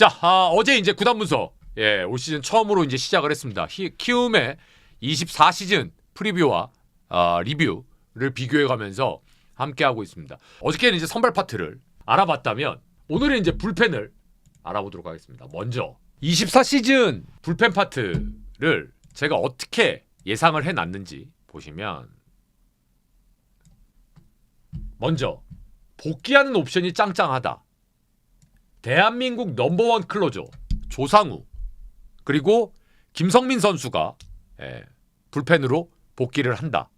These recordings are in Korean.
자, 어제 이제 구단 문서 올 시즌 처음으로 이제 시작을 했습니다. 키움의 24시즌 프리뷰와 리뷰를 비교해가면서 함께 하고 있습니다. 어저께는 이제 선발 파트를 알아봤다면 오늘은 이제 불펜을 알아보도록 하겠습니다. 먼저 24시즌 불펜 파트를 제가 어떻게 예상을 해놨는지 보시면, 먼저 복귀하는 옵션이 짱짱하다. 대한민국 넘버원 클로저 조상우 그리고 김성민 선수가 불펜으로 복귀를 한다.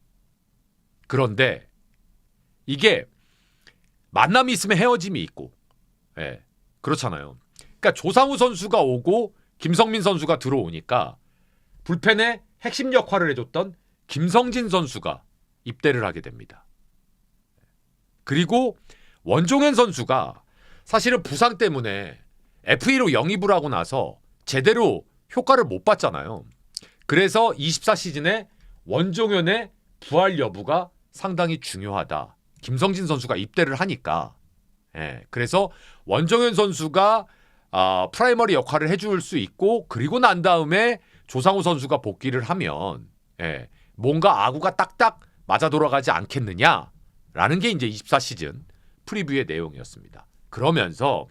그런데 이게 만남이 있으면 헤어짐이 있고, 그렇잖아요. 그러니까 조상우 선수가 오고 김성민 선수가 들어오니까 불펜의 핵심 역할을 해줬던 김성진 선수가 입대를 하게 됩니다. 그리고 원종현 선수가 사실은 부상 때문에 FA로 영입을 하고 나서 제대로 효과를 못 봤잖아요. 그래서 24시즌에 원종현의 부활 여부가 상당히 중요하다. 김성진 선수가 입대를 하니까. 그래서 원종현 선수가 프라이머리 역할을 해줄 수 있고, 그리고 난 다음에 조상우 선수가 복귀를 하면 뭔가 아구가 딱딱 맞아 돌아가지 않겠느냐라는 게 이제 24시즌 프리뷰의 내용이었습니다. 그러면서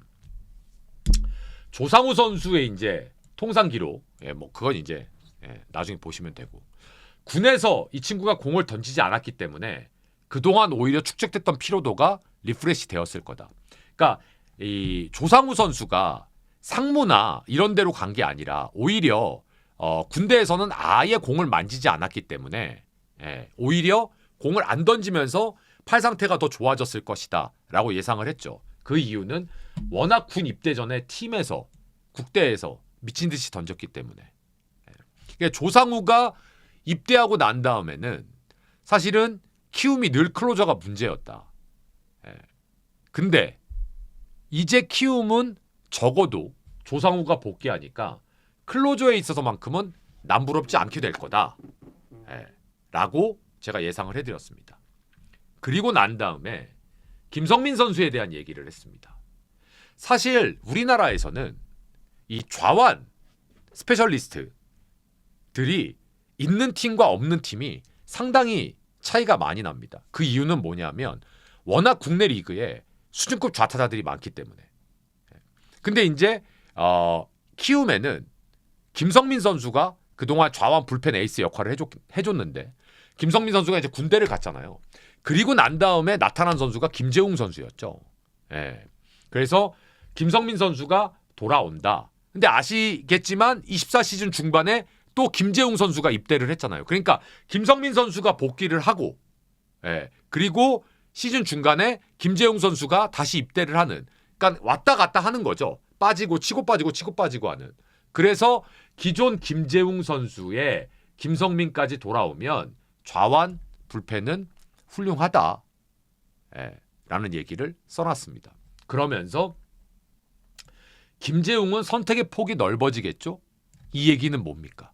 조상우 선수의 이제 통산 기록, 뭐 그건 이제 나중에 보시면 되고, 군에서 이 친구가 공을 던지지 않았기 때문에 그동안 오히려 축적됐던 피로도가 리프레시 되었을 거다. 그러니까 이 조상우 선수가 상무나 이런 데로 간 게 아니라 오히려 군대에서는 아예 공을 만지지 않았기 때문에 오히려 공을 안 던지면서 팔 상태가 더 좋아졌을 것이다 라고 예상을 했죠. 그 이유는 워낙 군 입대 전에 팀에서 국대에서 미친 듯이 던졌기 때문에. 그러니까 조상우가 입대하고 난 다음에는 사실은 키움이 늘 클로저가 문제였다. 근데 이제 키움은 적어도 조상우가 복귀하니까 클로저에 있어서만큼은 남부럽지 않게 될 거다 라고 제가 예상을 해드렸습니다. 그리고 난 다음에 김성민 선수에 대한 얘기를 했습니다. 사실 우리나라에서는 이 좌완 스페셜리스트들이 있는 팀과 없는 팀이 상당히 차이가 많이 납니다. 그 이유는 뭐냐면 워낙 국내 리그에 수준급 좌타자들이 많기 때문에. 근데 이제 키움에는 김성민 선수가 그동안 좌완 불펜 에이스 역할을 해줬는데, 김성민 선수가 이제 군대를 갔잖아요. 그리고 난 다음에 나타난 선수가 김재웅 선수였죠. 그래서 김성민 선수가 돌아온다. 근데 아시겠지만 24시즌 중반에 또 김재웅 선수가 입대를 했잖아요. 그러니까 김성민 선수가 복귀를 하고, 그리고 시즌 중간에 김재웅 선수가 다시 입대를 하는, 그러니까 왔다 갔다 하는 거죠. 빠지고 치고 빠지고 치고 빠지고 하는. 그래서 기존 김재웅 선수의 김성민까지 돌아오면 좌완 불펜은 훌륭하다 라는 얘기를 써놨습니다. 그러면서 김재웅은 선택의 폭이 넓어지겠죠? 이 얘기는 뭡니까?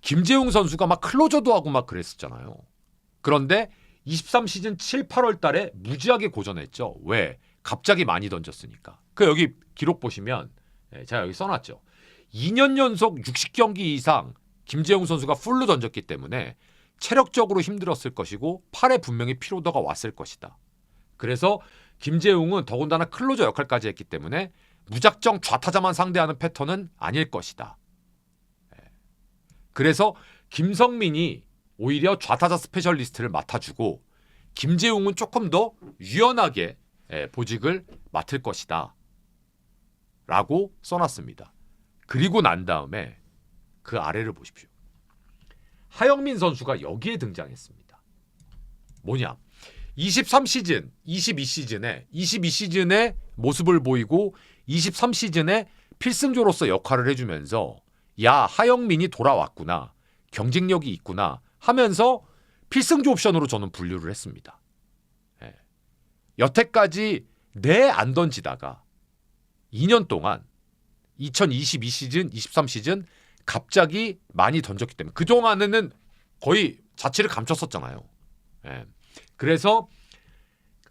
김재웅 선수가 막 클로저도 하고 막 그랬었잖아요. 그런데 23시즌 7, 8월 달에 무지하게 고전했죠. 왜? 갑자기 많이 던졌으니까. 그 여기 기록 보시면 제가 여기 써놨죠. 2년 연속 60경기 이상 김재웅 선수가 풀로 던졌기 때문에 체력적으로 힘들었을 것이고 팔에 분명히 피로도가 왔을 것이다. 그래서 김재웅은 더군다나 클로저 역할까지 했기 때문에 무작정 좌타자만 상대하는 패턴은 아닐 것이다. 그래서 김성민이 오히려 좌타자 스페셜리스트를 맡아주고 김재웅은 조금 더 유연하게 보직을 맡을 것이다 라고 써놨습니다. 그리고 난 다음에 그 아래를 보십시오. 하영민 선수가 여기에 등장했습니다. 뭐냐? 23시즌, 22시즌에 모습을 보이고 23시즌에 필승조로서 역할을 해주면서 야, 하영민이 돌아왔구나, 경쟁력이 있구나 하면서 필승조 옵션으로 저는 분류를 했습니다. 여태까지 안 던지다가 2년 동안 2022시즌, 23시즌 갑자기 많이 던졌기 때문에 그동안에는 거의 자취를 감췄었잖아요. 그래서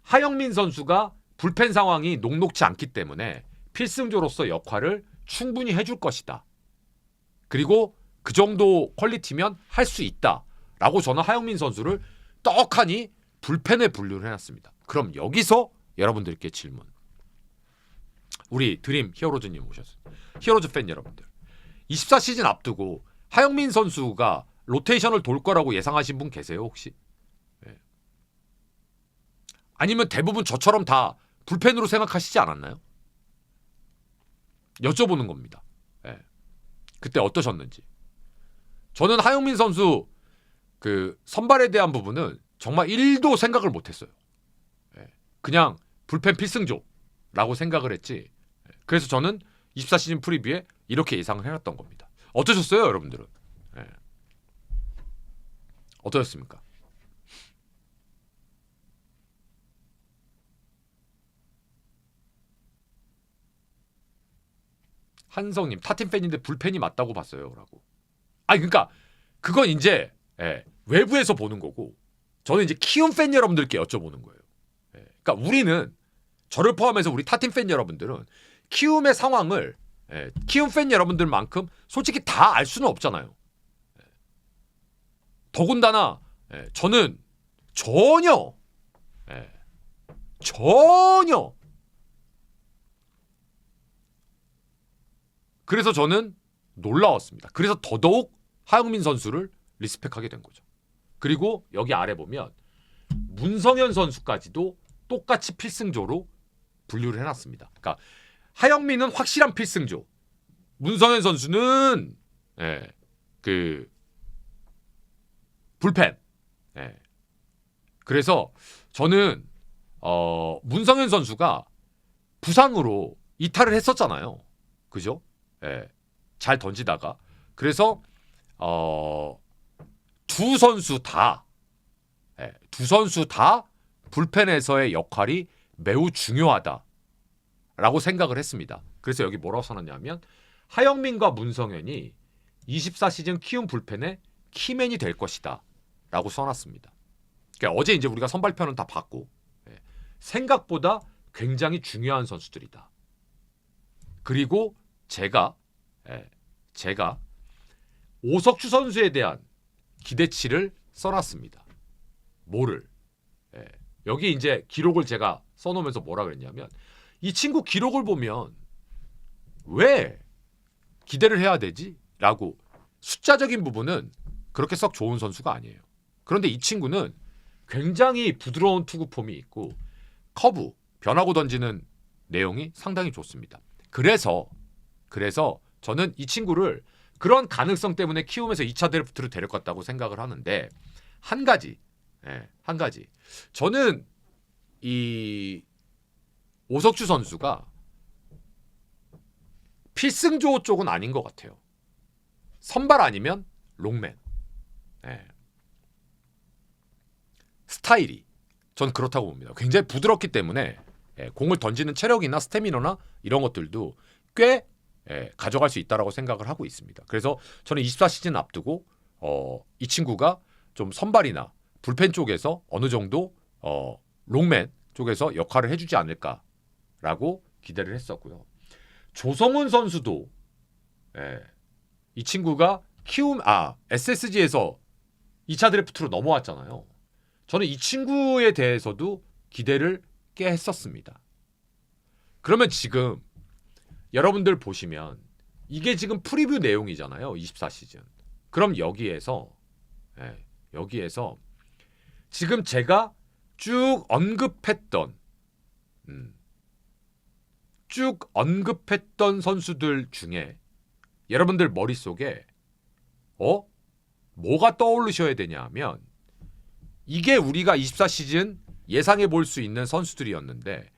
하영민 선수가 불펜 상황이 녹록지 않기 때문에 필승조로서 역할을 충분히 해줄 것이다. 그리고 그 정도 퀄리티면 할 수 있다라고 저는 하영민 선수를 떡하니 불펜에 분류를 해놨습니다. 그럼 여기서 여러분들께 질문. 우리 드림 히어로즈님 오셨어요. 히어로즈 팬 여러분들. 24시즌 앞두고 하영민 선수가 로테이션을 돌 거라고 예상하신 분 계세요 혹시? 네. 아니면 대부분 저처럼 다 불펜으로 생각하시지 않았나요? 여쭤보는 겁니다. 네. 그때 어떠셨는지. 저는 하영민 선수 그 선발에 대한 부분은 정말 1도 생각을 못했어요. 네. 그냥 불펜 필승조라고 생각을 했지. 그래서 저는 24시즌 프리뷰에 이렇게 예상을 해놨던 겁니다. 어떠셨어요 여러분들은? 네. 어떠셨습니까? 한성님 타팀 팬인데 불펜이 맞다고 봤어요라고. 아니 그러니까 그건 이제 외부에서 보는 거고 저는 이제 키움 팬 여러분들께 여쭤보는 거예요. 그러니까 우리는 저를 포함해서 우리 타팀 팬 여러분들은 키움의 상황을 키움 팬 여러분들만큼 솔직히 다 알 수는 없잖아요. 더군다나 저는 전혀 그래서 저는 놀라웠습니다. 그래서 더더욱 하영민 선수를 리스펙하게 된 거죠. 그리고 여기 아래 보면 문성현 선수까지도 똑같이 필승조로 분류를 해놨습니다. 그러니까 하영민은 확실한 필승조, 문성현 선수는 그 불펜. 그래서 저는 문성현 선수가 부상으로 이탈을 했었잖아요. 그죠? 잘 던지다가 그래서 두 선수 다 불펜에서의 역할이 매우 중요하다라고 생각을 했습니다. 그래서 여기 뭐라고 써놨냐면 하영민과 문성현이 24시즌 키움 불펜의 키맨이 될 것이다 라고 써놨습니다. 그러니까 어제 이제 우리가 선발편은 다 봤고 생각보다 굉장히 중요한 선수들이다. 그리고 제가 오석주 선수에 대한 기대치를 써놨습니다. 뭐를? 여기 이제 기록을 제가 써놓으면서 뭐라 그랬냐면 이 친구 기록을 보면 왜 기대를 해야 되지? 라고 숫자적인 부분은 그렇게 썩 좋은 선수가 아니에요. 그런데 이 친구는 굉장히 부드러운 투구 폼이 있고 커브, 변하고 던지는 내용이 상당히 좋습니다. 그래서 저는 이 친구를 그런 가능성 때문에 키움에서 2차 드래프트로 데려갔다고 생각을 하는데 한 가지 저는 이 오석주 선수가 필승조 쪽은 아닌 것 같아요. 선발 아니면 롱맨. 스타일이 전 그렇다고 봅니다. 굉장히 부드럽기 때문에 공을 던지는 체력이나 스태미너나 이런 것들도 꽤 가져갈 수 있다라고 생각을 하고 있습니다. 그래서 저는 24시즌 앞두고 이 친구가 좀 선발이나 불펜 쪽에서 어느 정도 롱맨 쪽에서 역할을 해주지 않을까라고 기대를 했었고요. 조성훈 선수도 이 친구가 SSG에서 2차 드래프트로 넘어왔잖아요. 저는 이 친구에 대해서도 기대를 꽤 했었습니다. 그러면 지금 여러분들 보시면 이게 지금 프리뷰 내용이잖아요. 24시즌. 그럼 여기에서 지금 제가 쭉 언급했던 선수들 중에 여러분들 머릿속에 뭐가 떠오르셔야 되냐 하면 이게 우리가 24시즌 예상해 볼 수 있는 선수들이었는데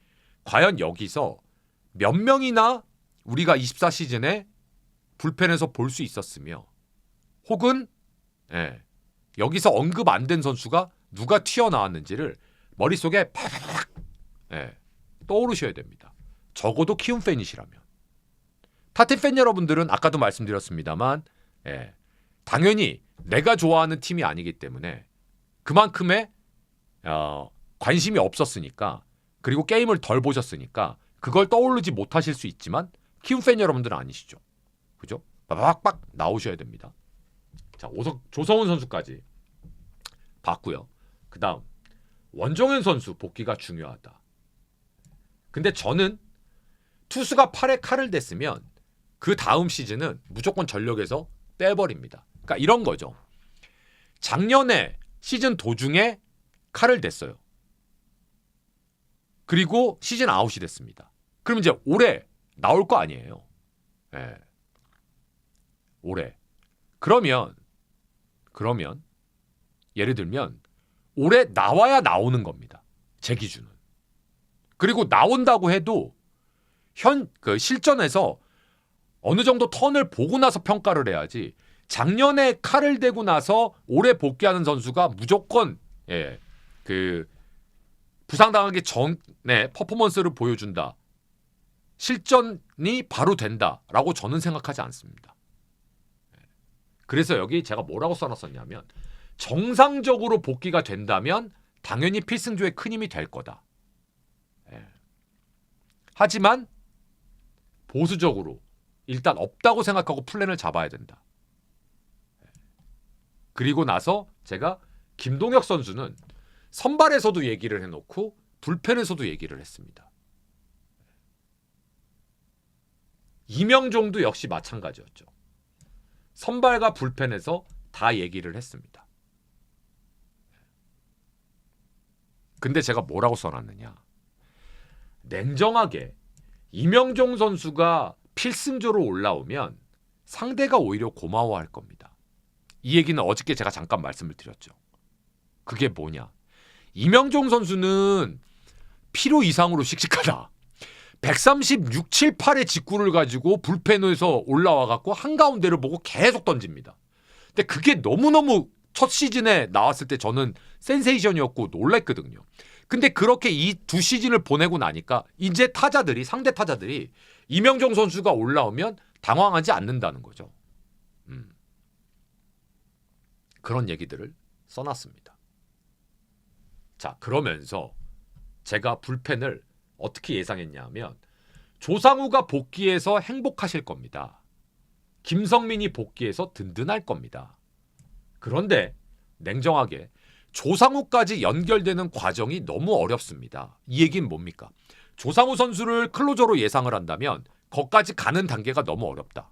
과연 여기서 몇 명이나 우리가 24시즌에 불펜에서 볼 수 있었으며 혹은 여기서 언급 안 된 선수가 누가 튀어나왔는지를 머릿속에 팍 떠오르셔야 됩니다. 적어도 키움 팬이시라면. 타팀 팬 여러분들은 아까도 말씀드렸습니다만 당연히 내가 좋아하는 팀이 아니기 때문에 그만큼의 관심이 없었으니까 그리고 게임을 덜 보셨으니까 그걸 떠오르지 못하실 수 있지만 키움 팬 여러분들은 아니시죠. 그죠? 빡빡 나오셔야 됩니다. 자, 조성훈 선수까지 봤고요. 그 다음 원종현 선수 복귀가 중요하다. 근데 저는 투수가 팔에 칼을 댔으면 그 다음 시즌은 무조건 전력에서 빼버립니다. 그러니까 이런 거죠. 작년에 시즌 도중에 칼을 댔어요. 그리고 시즌 아웃이 됐습니다. 그럼 이제 올해 나올 거 아니에요. 예. 올해. 그러면 예를 들면 올해 나와야 나오는 겁니다. 제 기준은. 그리고 나온다고 해도 그 실전에서 어느 정도 턴을 보고 나서 평가를 해야지. 작년에 칼을 대고 나서 올해 복귀하는 선수가 무조건 그 부상당하기 전에 퍼포먼스를 보여준다. 실전이 바로 된다라고 저는 생각하지 않습니다. 그래서 여기 제가 뭐라고 써놨었냐면 정상적으로 복귀가 된다면 당연히 필승조에 큰 힘이 될 거다. 하지만 보수적으로 일단 없다고 생각하고 플랜을 잡아야 된다. 그리고 나서 제가 김동혁 선수는 선발에서도 얘기를 해놓고 불펜에서도 얘기를 했습니다. 이명종도 역시 마찬가지였죠. 선발과 불펜에서 다 얘기를 했습니다. 근데 제가 뭐라고 써놨느냐. 냉정하게 이명종 선수가 필승조로 올라오면 상대가 오히려 고마워할 겁니다. 이 얘기는 어저께 제가 잠깐 말씀을 드렸죠. 그게 뭐냐. 이명종 선수는 필요 이상으로 씩씩하다. 136, 7, 8의 직구를 가지고 불펜에서 올라와갖고 한가운데를 보고 계속 던집니다. 근데 그게 너무너무 첫 시즌에 나왔을 때 저는 센세이션이었고 놀랬거든요. 근데 그렇게 이 두 시즌을 보내고 나니까 이제 상대 타자들이 이명종 선수가 올라오면 당황하지 않는다는 거죠. 그런 얘기들을 써놨습니다. 자, 그러면서 제가 불펜을 어떻게 예상했냐 하면 조상우가 복귀해서 행복하실 겁니다. 김성민이 복귀해서 든든할 겁니다. 그런데 냉정하게 조상우까지 연결되는 과정이 너무 어렵습니다. 이 얘기는 뭡니까? 조상우 선수를 클로저로 예상을 한다면 거기까지 가는 단계가 너무 어렵다.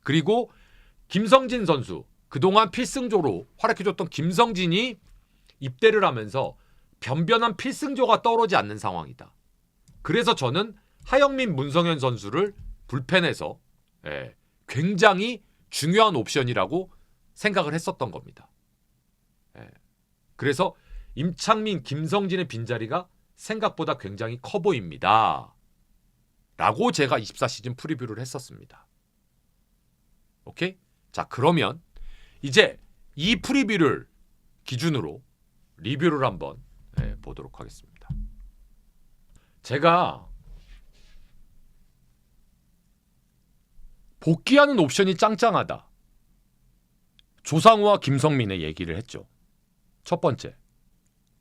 그리고 김성진 선수, 그동안 필승조로 활약해줬던 김성진이 입대를 하면서 변변한 필승조가 떠오르지 않는 상황이다. 그래서 저는 하영민, 문성현 선수를 불펜에서 굉장히 중요한 옵션이라고 생각을 했었던 겁니다. 그래서 임창민, 김성진의 빈자리가 생각보다 굉장히 커 보입니다. 라고 제가 24시즌 프리뷰를 했었습니다. 오케이? 자, 그러면 이제 이 프리뷰를 기준으로 리뷰를 한번 보도록 하겠습니다. 제가 복귀하는 옵션이 짱짱하다. 조상우와 김성민의 얘기를 했죠. 첫 번째.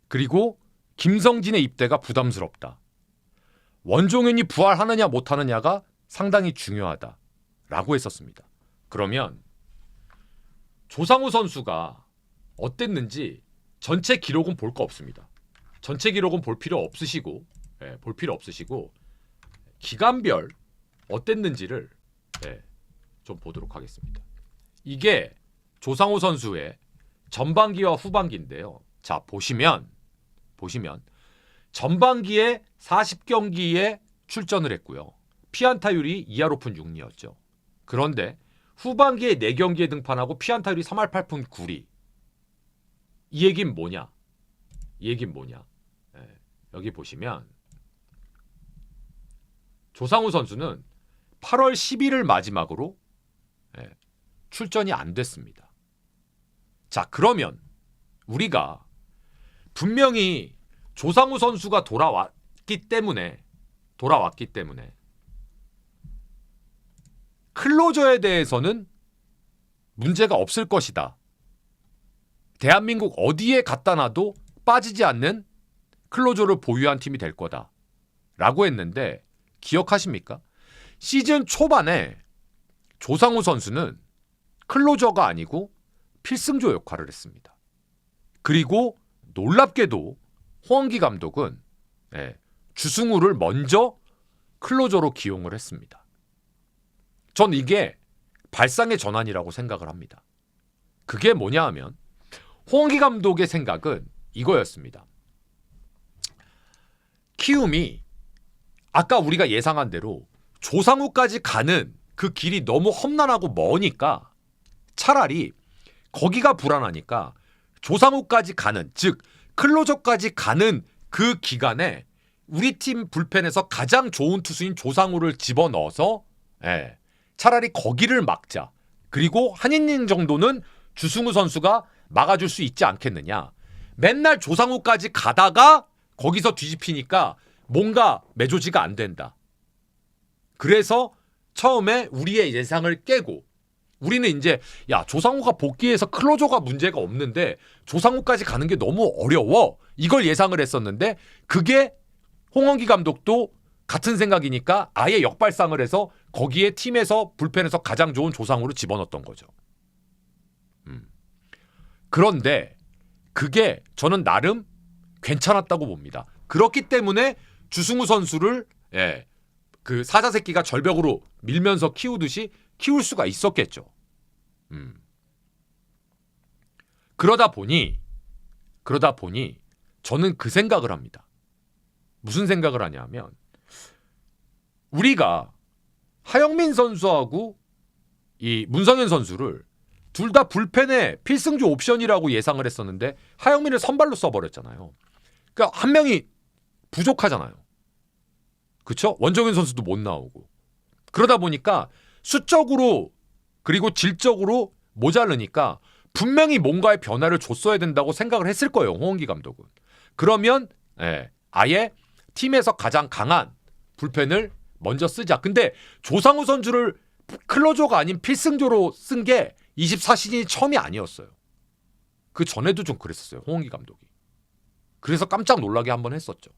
그리고 김성진의 입대가 부담스럽다. 원종현이 부활하느냐 못하느냐가 상당히 중요하다. 라고 했었습니다. 그러면 조상우 선수가 어땠는지 전체 기록은 볼 거 없습니다. 전체 기록은 볼 필요 없으시고 기간별 어땠는지를 좀 보도록 하겠습니다. 이게 조상우 선수의 전반기와 후반기인데요. 자, 보시면 전반기에 40경기에 출전을 했고요. 피안타율이 2할 5푼 6리였죠. 그런데 후반기에 4경기에 등판하고 피안타율이 3할 8푼 9리. 이 얘기는 뭐냐? 여기 보시면 조상우 선수는 8월 10일을 마지막으로 출전이 안 됐습니다. 자, 그러면 우리가 분명히 조상우 선수가 돌아왔기 때문에 클로저에 대해서는 문제가 없을 것이다. 대한민국 어디에 갖다 놔도 빠지지 않는 클로저를 보유한 팀이 될 거다. 라고 했는데 기억하십니까? 시즌 초반에 조상우 선수는 클로저가 아니고 필승조 역할을 했습니다. 그리고 놀랍게도 홍원기 감독은 주승우를 먼저 클로저로 기용을 했습니다. 전 이게 발상의 전환이라고 생각을 합니다. 그게 뭐냐 하면 홍원기 감독의 생각은 이거였습니다. 키움이 아까 우리가 예상한 대로 조상우까지 가는 그 길이 너무 험난하고 머니까 차라리 거기가 불안하니까 조상우까지 가는, 즉 클로저까지 가는 그 기간에 우리 팀 불펜에서 가장 좋은 투수인 조상우를 집어넣어서 차라리 거기를 막자. 그리고 한 이닝 정도는 주승우 선수가 막아줄 수 있지 않겠느냐. 맨날 조상우까지 가다가 거기서 뒤집히니까 뭔가 매조지가 안 된다. 그래서 처음에 우리의 예상을 깨고 우리는 이제 조상우가 복귀해서 클로저가 문제가 없는데 조상우까지 가는 게 너무 어려워. 이걸 예상을 했었는데 그게 홍원기 감독도 같은 생각이니까 아예 역발상을 해서 거기에 팀에서 불펜에서 가장 좋은 조상우를 집어넣었던 거죠. 그런데 그게 저는 나름 괜찮았다고 봅니다. 그렇기 때문에 주승우 선수를 그 사자새끼가 절벽으로 밀면서 키우듯이 키울 수가 있었겠죠. 그러다 보니 저는 그 생각을 합니다. 무슨 생각을 하냐면 우리가 하영민 선수하고 이 문성현 선수를 둘 다 불펜의 필승조 옵션이라고 예상을 했었는데 하영민을 선발로 써버렸잖아요. 그러니까 한 명이 부족하잖아요. 그렇죠? 원정현 선수도 못 나오고. 그러다 보니까 수적으로 그리고 질적으로 모자르니까 분명히 뭔가의 변화를 줬어야 된다고 생각을 했을 거예요. 홍원기 감독은. 그러면 아예 팀에서 가장 강한 불펜을 먼저 쓰자. 근데 조상우 선수를 클로저가 아닌 필승조로 쓴 게 24시즌이 처음이 아니었어요. 그 전에도 좀 그랬었어요. 홍원기 감독이. 그래서 깜짝 놀라게 한번 했었죠.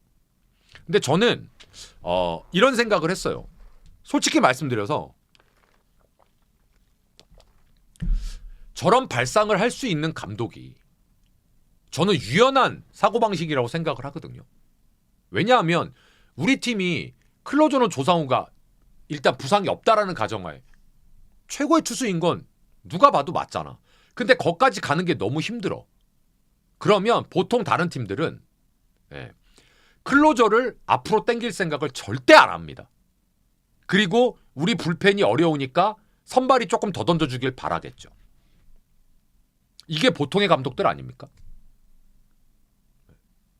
근데 저는 이런 생각을 했어요. 솔직히 말씀드려서 저런 발상을 할 수 있는 감독이 저는 유연한 사고방식이라고 생각을 하거든요. 왜냐하면 우리 팀이 클로저는 조상우가 일단 부상이 없다라는 가정하에 최고의 투수인 건 누가 봐도 맞잖아. 근데 거기까지 가는 게 너무 힘들어. 그러면 보통 다른 팀들은 클로저를 앞으로 당길 생각을 절대 안 합니다. 그리고 우리 불펜이 어려우니까 선발이 조금 더 던져주길 바라겠죠. 이게 보통의 감독들 아닙니까?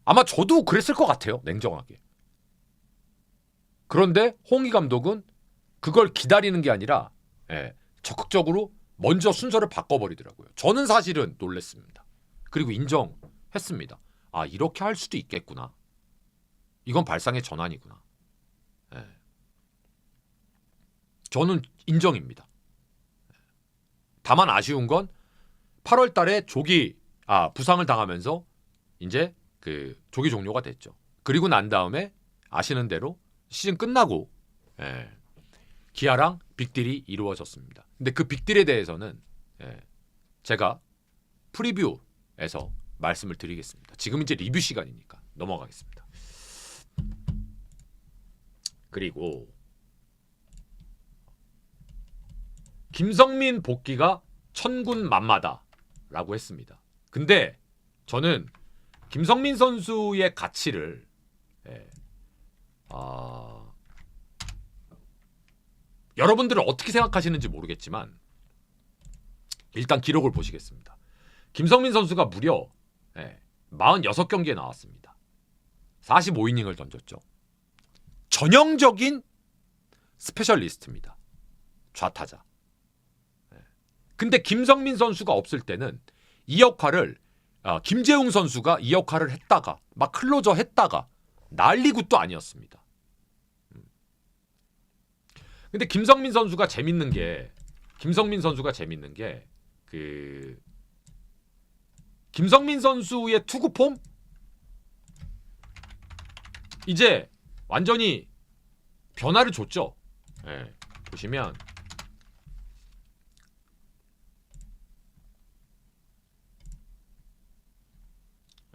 아마 저도 그랬을 것 같아요. 냉정하게. 그런데 홍희 감독은 그걸 기다리는 게 아니라 적극적으로 먼저 순서를 바꿔버리더라고요. 저는 사실은 놀랐습니다. 그리고 인정했습니다. 아, 이렇게 할 수도 있겠구나. 이건 발상의 전환이구나. 저는 인정입니다. 다만 아쉬운 건 8월 달에 부상을 당하면서 이제 그 조기 종료가 됐죠. 그리고 난 다음에 아시는 대로 시즌 끝나고 기아랑 빅딜이 이루어졌습니다. 근데 그 빅딜에 대해서는 제가 프리뷰에서 말씀을 드리겠습니다. 지금 이제 리뷰 시간이니까 넘어가겠습니다. 그리고 김성민 복귀가 천군만마다라고 했습니다. 근데 저는 김성민 선수의 가치를 여러분들은 어떻게 생각하시는지 모르겠지만 일단 기록을 보시겠습니다. 김성민 선수가 무려 46경기에 나왔습니다. 45이닝을 던졌죠. 전형적인 스페셜리스트입니다. 좌타자. 근데 김성민 선수가 없을 때는 이 역할을 김재웅 선수가 이 역할을 했다가 막 클로저 했다가 난리굿도 아니었습니다. 근데 김성민 선수가 재밌는 게 그 김성민 선수의 투구 폼 이제 완전히 변화를 줬죠. 예, 보시면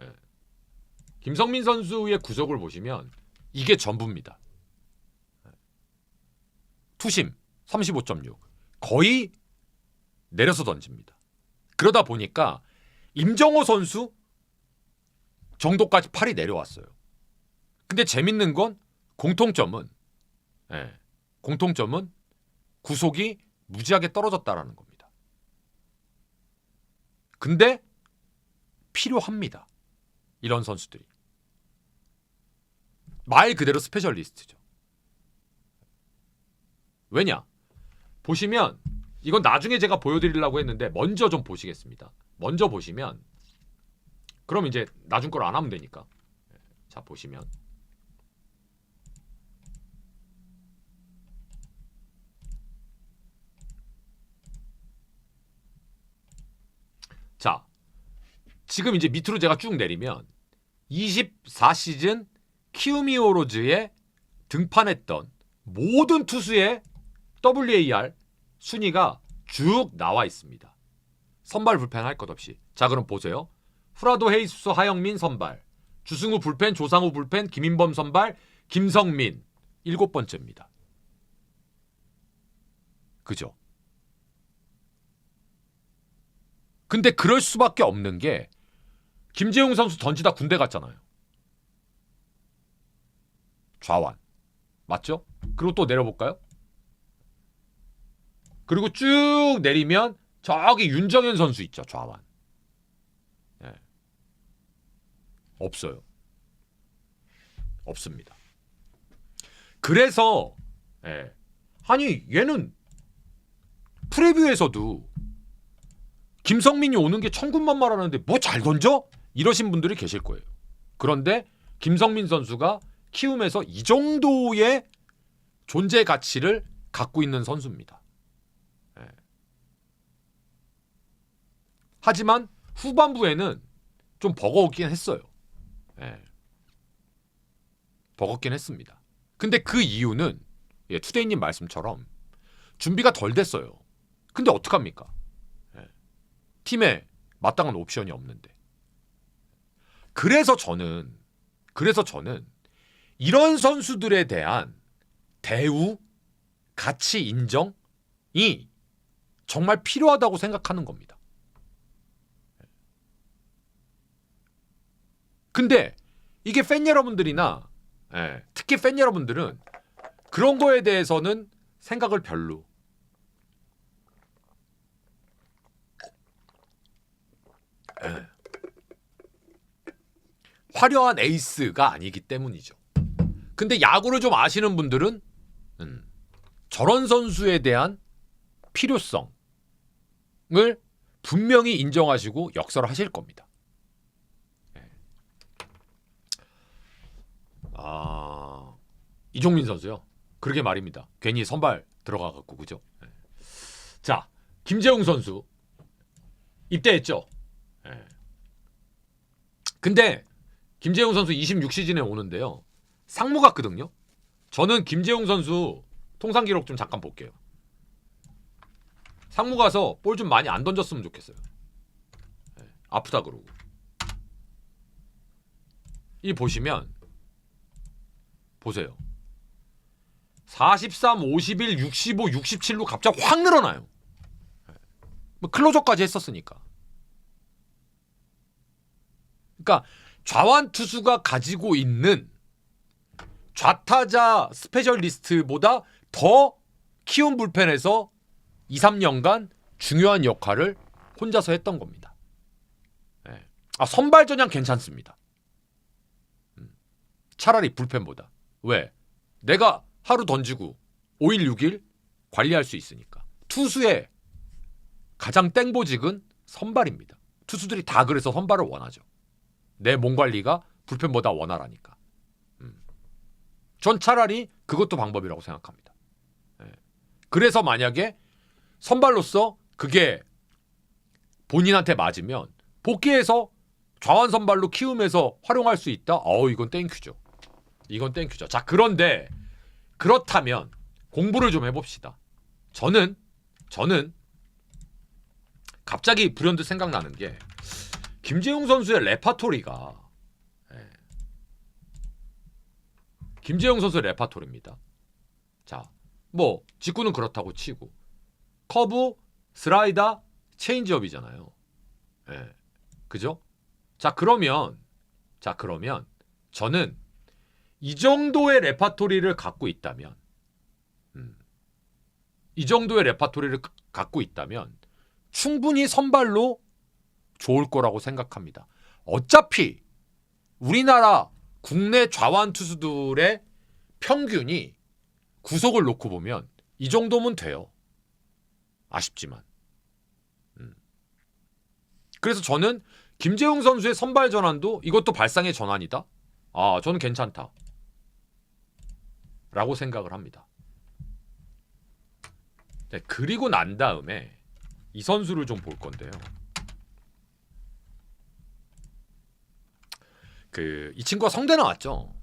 예, 김성민 선수의 구속을 보시면 이게 전부입니다. 투심 35.6 거의 내려서 던집니다. 그러다 보니까 임정호 선수 정도까지 팔이 내려왔어요. 근데 재밌는 건 공통점은 구속이 무지하게 떨어졌다라는 겁니다. 근데 필요합니다. 이런 선수들이. 말 그대로 스페셜리스트죠. 왜냐? 보시면 이건 나중에 제가 보여드리려고 했는데 먼저 좀 보시겠습니다. 먼저 보시면 그럼 이제 나중 걸 안 하면 되니까. 자, 보시면 자, 지금 이제 밑으로 제가 쭉 내리면 24시즌 키움 히어로즈에 등판했던 모든 투수의 WAR 순위가 쭉 나와 있습니다. 선발 불펜 할 것 없이. 자, 그럼 보세요. 후라도 헤이수스 하영민 선발, 주승우 불펜, 조상우 불펜, 김인범 선발, 김성민 7번째입니다. 그죠? 근데 그럴 수밖에 없는 게 김재웅 선수 던지다 군대 갔잖아요. 좌완. 맞죠? 그리고 또 내려볼까요? 그리고 쭉 내리면 저기 윤정현 선수 있죠. 좌완. 예. 없어요. 없습니다. 그래서 아니 얘는 프리뷰에서도 김성민이 오는 게 천군만마라는데 뭐 잘 던져? 이러신 분들이 계실 거예요. 그런데 김성민 선수가 키움에서 이 정도의 존재 가치를 갖고 있는 선수입니다. 하지만 후반부에는 좀 버거웠긴 했어요. 버겁긴 했습니다. 근데 그 이유는 투데이님 말씀처럼 준비가 덜 됐어요. 근데 어떡합니까? 팀에 마땅한 옵션이 없는데. 그래서 저는 이런 선수들에 대한 대우, 가치 인정이 정말 필요하다고 생각하는 겁니다. 근데 이게 팬 여러분들이나 특히 팬 여러분들은 그런 거에 대해서는 생각을 별로. 화려한 에이스가 아니기 때문이죠. 근데 야구를 좀 아시는 분들은 저런 선수에 대한 필요성을 분명히 인정하시고 역설하실 겁니다. 이종민 선수요. 그러게 말입니다. 괜히 선발 들어가갖고 그죠? 자, 김재웅 선수 입대했죠. 근데 김재웅 선수 26시즌에 오는데요. 상무 같거든요. 저는 김재웅 선수 통산 기록 좀 잠깐 볼게요. 상무 가서 볼 좀 많이 안 던졌으면 좋겠어요. 아프다 그러고. 이 보시면 보세요. 43, 51, 65, 67로 갑자기 확 늘어나요. 뭐 클로저까지 했었으니까. 그러니까 좌완 투수가 가지고 있는 좌타자 스페셜리스트보다 더 키움 불펜에서 2, 3년간 중요한 역할을 혼자서 했던 겁니다. 선발 전향 괜찮습니다. 차라리 불펜보다. 왜? 내가 하루 던지고 5일, 6일 관리할 수 있으니까. 투수의 가장 땡보직은 선발입니다. 투수들이 다 그래서 선발을 원하죠. 내 몸 관리가 불펜보다 원활하니까. 전 차라리 그것도 방법이라고 생각합니다. 그래서 만약에 선발로서 그게 본인한테 맞으면 복귀해서 좌완 선발로 키움에서 활용할 수 있다? 이건 땡큐죠. 이건 땡큐죠. 자, 그런데 그렇다면 공부를 좀 해봅시다. 저는 갑자기 불현듯 생각나는 게 김재웅 선수의 레파토리가 김재웅 선수의 레파토리입니다. 자, 뭐 직구는 그렇다고 치고 커브, 슬라이더, 체인지업이잖아요. 예. 그죠? 자, 그러면 저는 이 정도의 레파토리를 갖고 있다면 충분히 선발로 좋을 거라고 생각합니다. 어차피 우리나라 국내 좌완 투수들의 평균이 구속을 놓고 보면 이 정도면 돼요. 아쉽지만. 그래서 저는 김재웅 선수의 선발 전환도 이것도 발상의 전환이다. 아, 저는 괜찮다. 라고 생각을 합니다. 네, 그리고 난 다음에 이 선수를 좀 볼 건데요. 이 친구가 성대 나왔죠.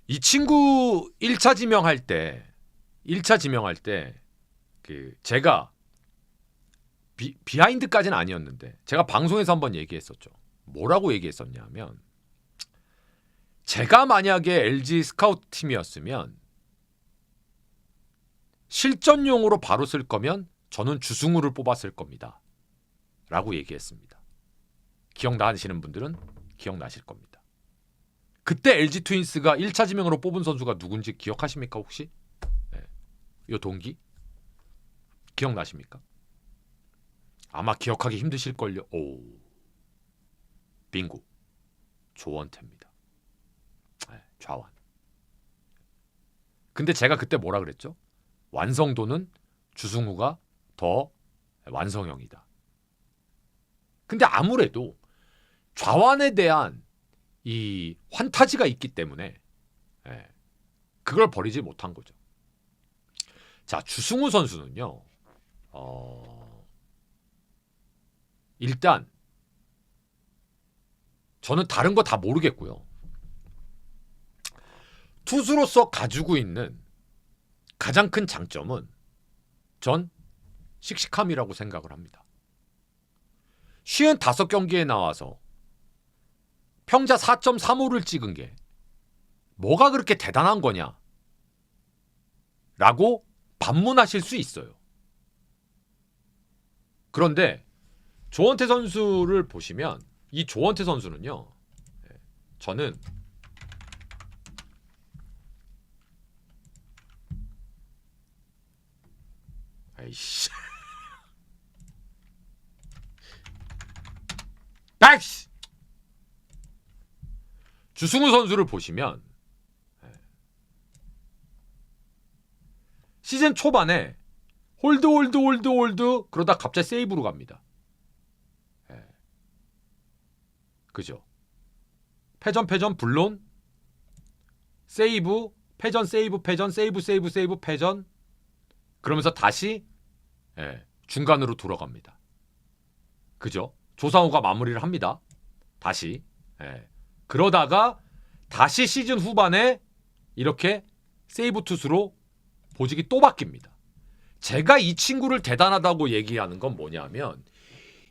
이 친구 1차 지명할 때 제가 비하인드까지는 아니었는데 제가 방송에서 한번 얘기했었죠. 뭐라고 얘기했었냐면 제가 만약에 LG 스카우트 팀이었으면 실전용으로 바로 쓸 거면 저는 주승우를 뽑았을 겁니다. 라고 얘기했습니다. 기억나시는 분들은 기억나실 겁니다. 그때 LG 트윈스가 1차 지명으로 뽑은 선수가 누군지 기억하십니까 혹시? 네. 요 동기? 기억나십니까? 아마 기억하기 힘드실걸요. 오, 빙고. 조원태입니다. 네, 좌완. 근데 제가 그때 뭐라 그랬죠? 완성도는 주승우가 더 완성형이다. 근데 아무래도 좌완에 대한 이 환타지가 있기 때문에 그걸 버리지 못한 거죠. 자, 주승우 선수는요. 일단 저는 다른 거 다 모르겠고요. 투수로서 가지고 있는 가장 큰 장점은 전 씩씩함이라고 생각을 합니다. 55경기에 나와서 평자 4.35를 찍은 게 뭐가 그렇게 대단한 거냐? 라고 반문하실 수 있어요. 그런데 조원태 선수를 보시면 이 조원태 선수는요. 저는 아이씨. 아이씨. 주승우 선수를 보시면 시즌 초반에 홀드 그러다 갑자기 세이브로 갑니다. 그죠? 패전 불론 세이브 패전 세이브 패전 세이브 패전 그러면서 다시 중간으로 돌아갑니다. 그죠? 조상우가 마무리를 합니다. 다시 그러다가 다시 시즌 후반에 이렇게 세이브 투수로 보직이 또 바뀝니다. 제가 이 친구를 대단하다고 얘기하는 건 뭐냐면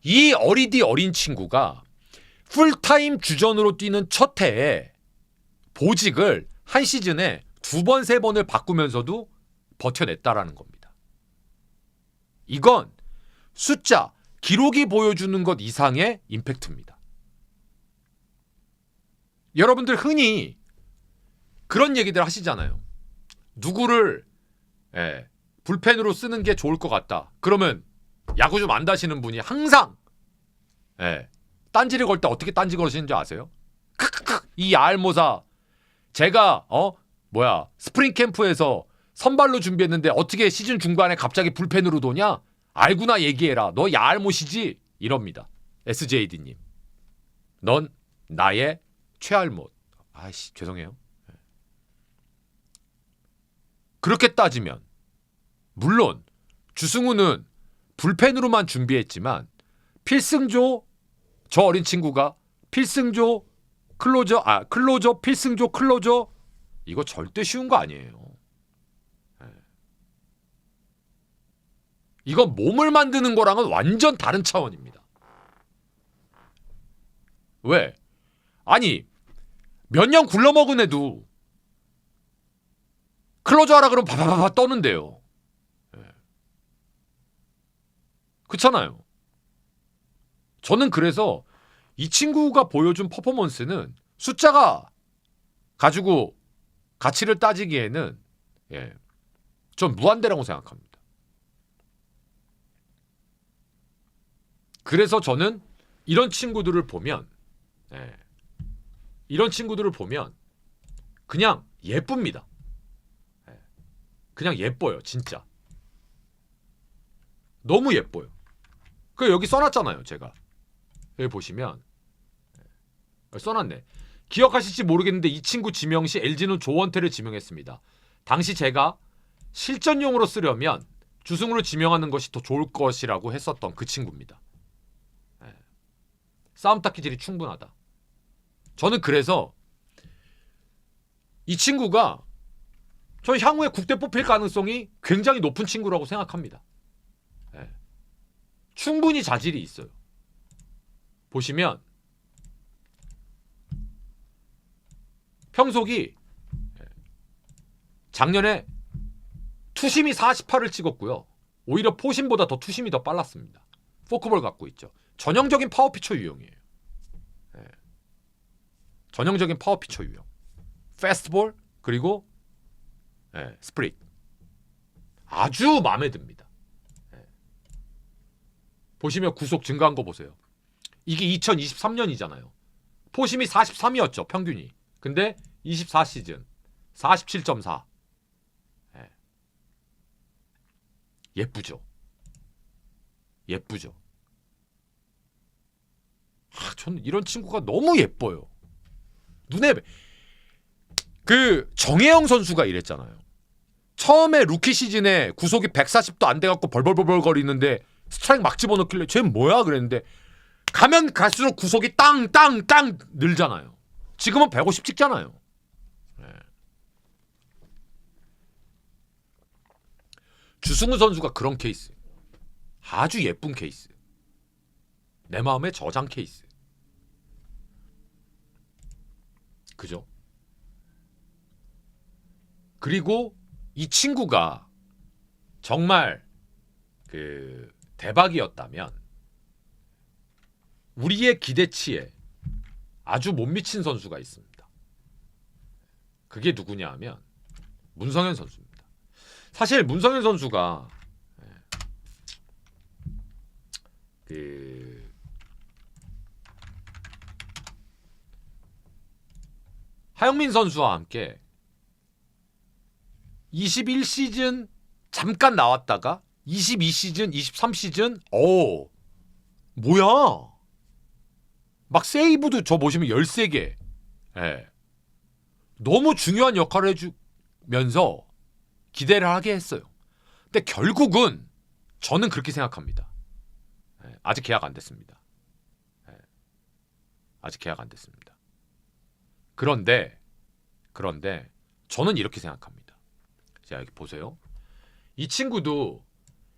이 어린 친구가 풀타임 주전으로 뛰는 첫 해에 보직을 한 시즌에 2번, 3번을 바꾸면서도 버텨냈다라는 겁니다. 이건 숫자, 기록이 보여주는 것 이상의 임팩트입니다. 여러분들 흔히 그런 얘기들 하시잖아요. 누구를 불펜으로 쓰는 게 좋을 것 같다. 그러면 야구 좀 안다시는 분이 항상 딴지를 걸 때 어떻게 딴지 걸으시는지 아세요? 크크크 이 야알모사 제가 스프링 캠프에서 선발로 준비했는데 어떻게 시즌 중반에 갑자기 불펜으로 도냐? 알구나 얘기해라. 너 야알못이지? 이럽니다. SJD님. 넌 나의 최알못. 아이씨 죄송해요. 그렇게 따지면 물론 주승우는 불펜으로만 준비했지만 필승조 저 어린 친구가 필승조 클로저 필승조 클로저 이거 절대 쉬운 거 아니에요. 이건 몸을 만드는 거랑은 완전 다른 차원입니다. 왜? 아니 몇 년 굴러먹은 애도 클로저 하라 그러면 바바바바 떠는데요. 그렇잖아요. 저는 그래서 이 친구가 보여준 퍼포먼스는 숫자가 가지고 가치를 따지기에는 좀 무한대라고 생각합니다. 그래서 저는 이런 친구들을 보면 그냥 예쁩니다. 그냥 예뻐요, 진짜. 너무 예뻐요. 그 여기 써놨잖아요, 제가. 여기 보시면 써놨네. 기억하실지 모르겠는데 이 친구 지명 시 LG는 조원태를 지명했습니다. 당시 제가 실전용으로 쓰려면 주승우를 지명하는 것이 더 좋을 것이라고 했었던 그 친구입니다. 싸움 딱 기질이 충분하다. 저는 그래서 이 친구가 저 향후에 국대 뽑힐 가능성이 굉장히 높은 친구라고 생각합니다. 충분히 자질이 있어요. 보시면 평속이 작년에 투심이 48을 찍었고요. 오히려 포심보다 더 투심이 더 빨랐습니다. 포크볼 갖고 있죠. 전형적인 파워피처 유형이에요. 전형적인 파워피처 유형. 패스트볼 그리고 스프릿. 아주 마음에 듭니다. 보시면 구속 증가한 거 보세요. 이게 2023년이잖아요. 포심이 43이었죠, 평균이. 근데 24시즌 47.4. 예쁘죠. 예쁘죠. 저는 이런 친구가 너무 예뻐요. 눈에 그 정혜영 선수가 이랬잖아요. 처음에 루키 시즌에 구속이 140도 안 돼갖고 벌벌벌벌 거리는데 스트라이크 막 집어넣길래 쟤 뭐야 그랬는데 가면 갈수록 구속이 땅땅땅 늘잖아요. 지금은 150 찍잖아요. 주승우 선수가 그런 케이스. 아주 예쁜 케이스. 내 마음의 저장 케이스. 그죠? 그리고 이 친구가 정말 그 대박이었다면 우리의 기대치에 아주 못 미친 선수가 있습니다. 그게 누구냐 하면 문성현 선수입니다. 사실 문성현 선수가 하영민 선수와 함께 21시즌 잠깐 나왔다가 22시즌, 23시즌 뭐야? 막 세이브도 저 보시면 13개. 너무 중요한 역할을 해주면서 기대를 하게 했어요. 근데 결국은 저는 그렇게 생각합니다. 아직 계약 안 됐습니다. 아직 계약 안 됐습니다. 그런데 저는 이렇게 생각합니다. 자, 여기 보세요. 이 친구도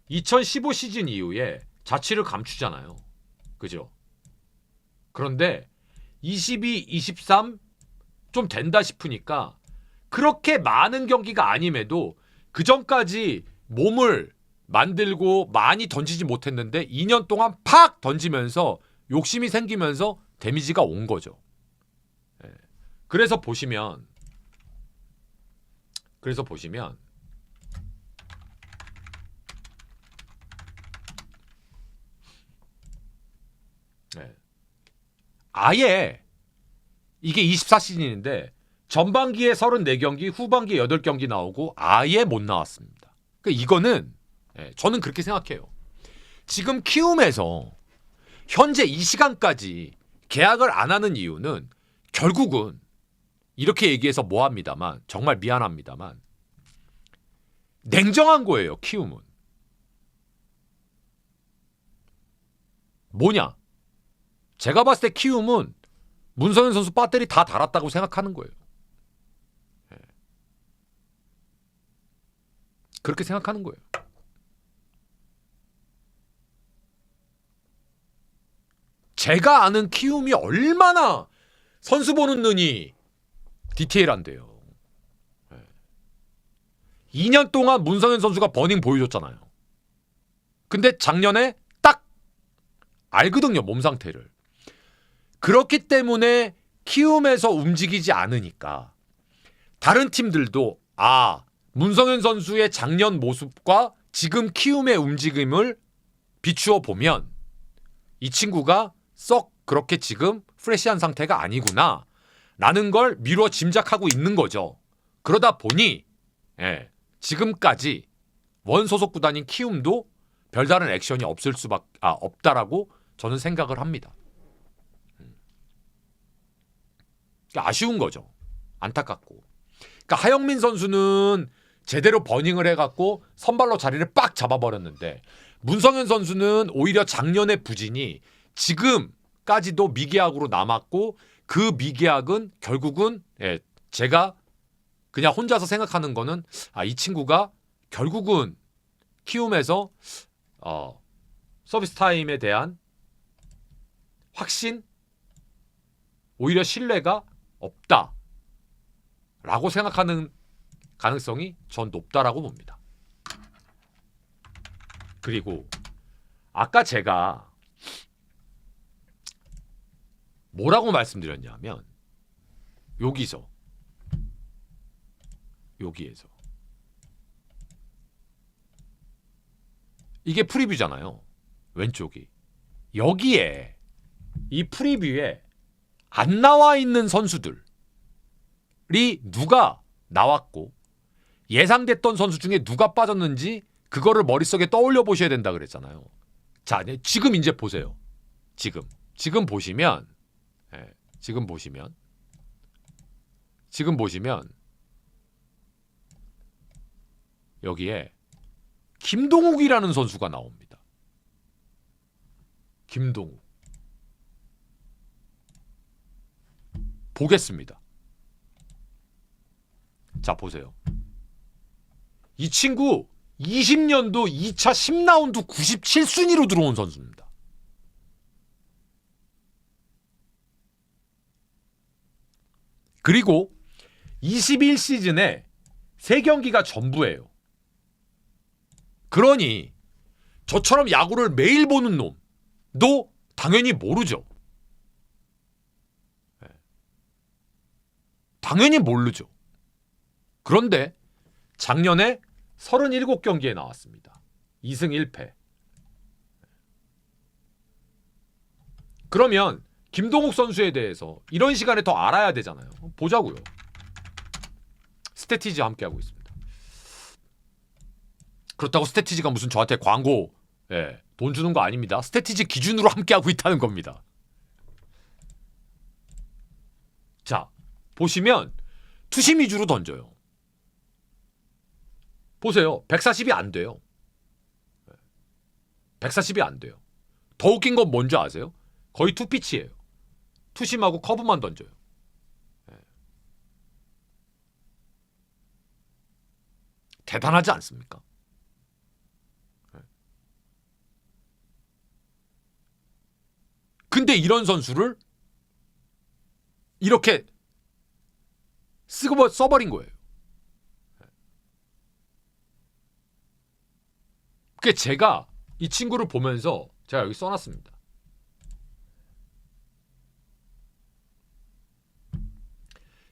2015 시즌 이후에 자취를 감추잖아요. 그죠? 그런데 22, 23 좀 된다 싶으니까 그렇게 많은 경기가 아님에도 그 전까지 몸을 만들고 많이 던지지 못했는데 2년 동안 팍 던지면서 욕심이 생기면서 데미지가 온 거죠. 그래서 보시면 아예 이게 24시즌인데 전반기에 34경기, 후반기에 8경기 나오고 아예 못 나왔습니다. 그러니까 이거는 저는 그렇게 생각해요. 지금 키움에서 현재 이 시간까지 계약을 안 하는 이유는 결국은 이렇게 얘기해서 뭐합니다만 정말 미안합니다만 냉정한 거예요. 키움은. 뭐냐? 제가 봤을 때 키움은 문성현 선수 배터리 다 달았다고 생각하는 거예요. 예. 그렇게 생각하는 거예요. 제가 아는 키움이 얼마나 선수 보는 눈이 디테일한데요. 2년 동안 문성현 선수가 버닝 보여줬잖아요. 근데 작년에 딱 알거든요, 몸 상태를. 그렇기 때문에 키움에서 움직이지 않으니까 다른 팀들도 문성현 선수의 작년 모습과 지금 키움의 움직임을 비추어 보면 이 친구가 썩 그렇게 지금 프레시한 상태가 아니구나 라는 걸 미루어 짐작하고 있는 거죠. 그러다 보니 지금까지 원 소속 구단인 키움도 별다른 액션이 없다라고 저는 생각을 합니다. 아쉬운 거죠. 안타깝고. 그러니까 하영민 선수는 제대로 버닝을 해갖고 선발로 자리를 빡 잡아버렸는데 문성현 선수는 오히려 작년의 부진이 지금까지도 미계약으로 남았고 그 미계약은 결국은 제가 그냥 혼자서 생각하는 거는 이 친구가 결국은 키움에서 서비스 타임에 대한 확신, 오히려 신뢰가 없다라고 생각하는 가능성이 전 높다라고 봅니다. 그리고 아까 제가 뭐라고 말씀드렸냐면 여기에서 이게 프리뷰잖아요. 왼쪽이. 여기에 이 프리뷰에 안 나와 있는 선수들이 누가 나왔고 예상됐던 선수 중에 누가 빠졌는지 그거를 머릿속에 떠올려 보셔야 된다 그랬잖아요. 자, 지금 이제 보세요. 지금 보시면 여기에 김동욱이라는 선수가 나옵니다. 김동욱. 보겠습니다. 자, 보세요. 이 친구 20년도 2차 10라운드 97순위로 들어온 선수입니다. 그리고 21시즌에 3경기가 전부예요. 그러니 저처럼 야구를 매일 보는 놈도 당연히 모르죠. 당연히 모르죠. 그런데 작년에 37경기에 나왔습니다. 2승 1패. 그러면 김동욱 선수에 대해서 이런 시간에 더 알아야 되잖아요. 보자고요. 스태티지와 함께하고 있습니다. 그렇다고 스태티지가 무슨 저한테 광고 돈 주는 거 아닙니다. 스태티지 기준으로 함께하고 있다는 겁니다. 자, 보시면 투심 위주로 던져요. 보세요. 140이 안 돼요. 140이 안 돼요. 더 웃긴 건 뭔지 아세요? 거의 투피치예요. 투심하고 커브만 던져요. 대단하지 않습니까? 근데 이런 선수를 이렇게 써버린 거예요. 그게 제가 이 친구를 보면서 제가 여기 써놨습니다.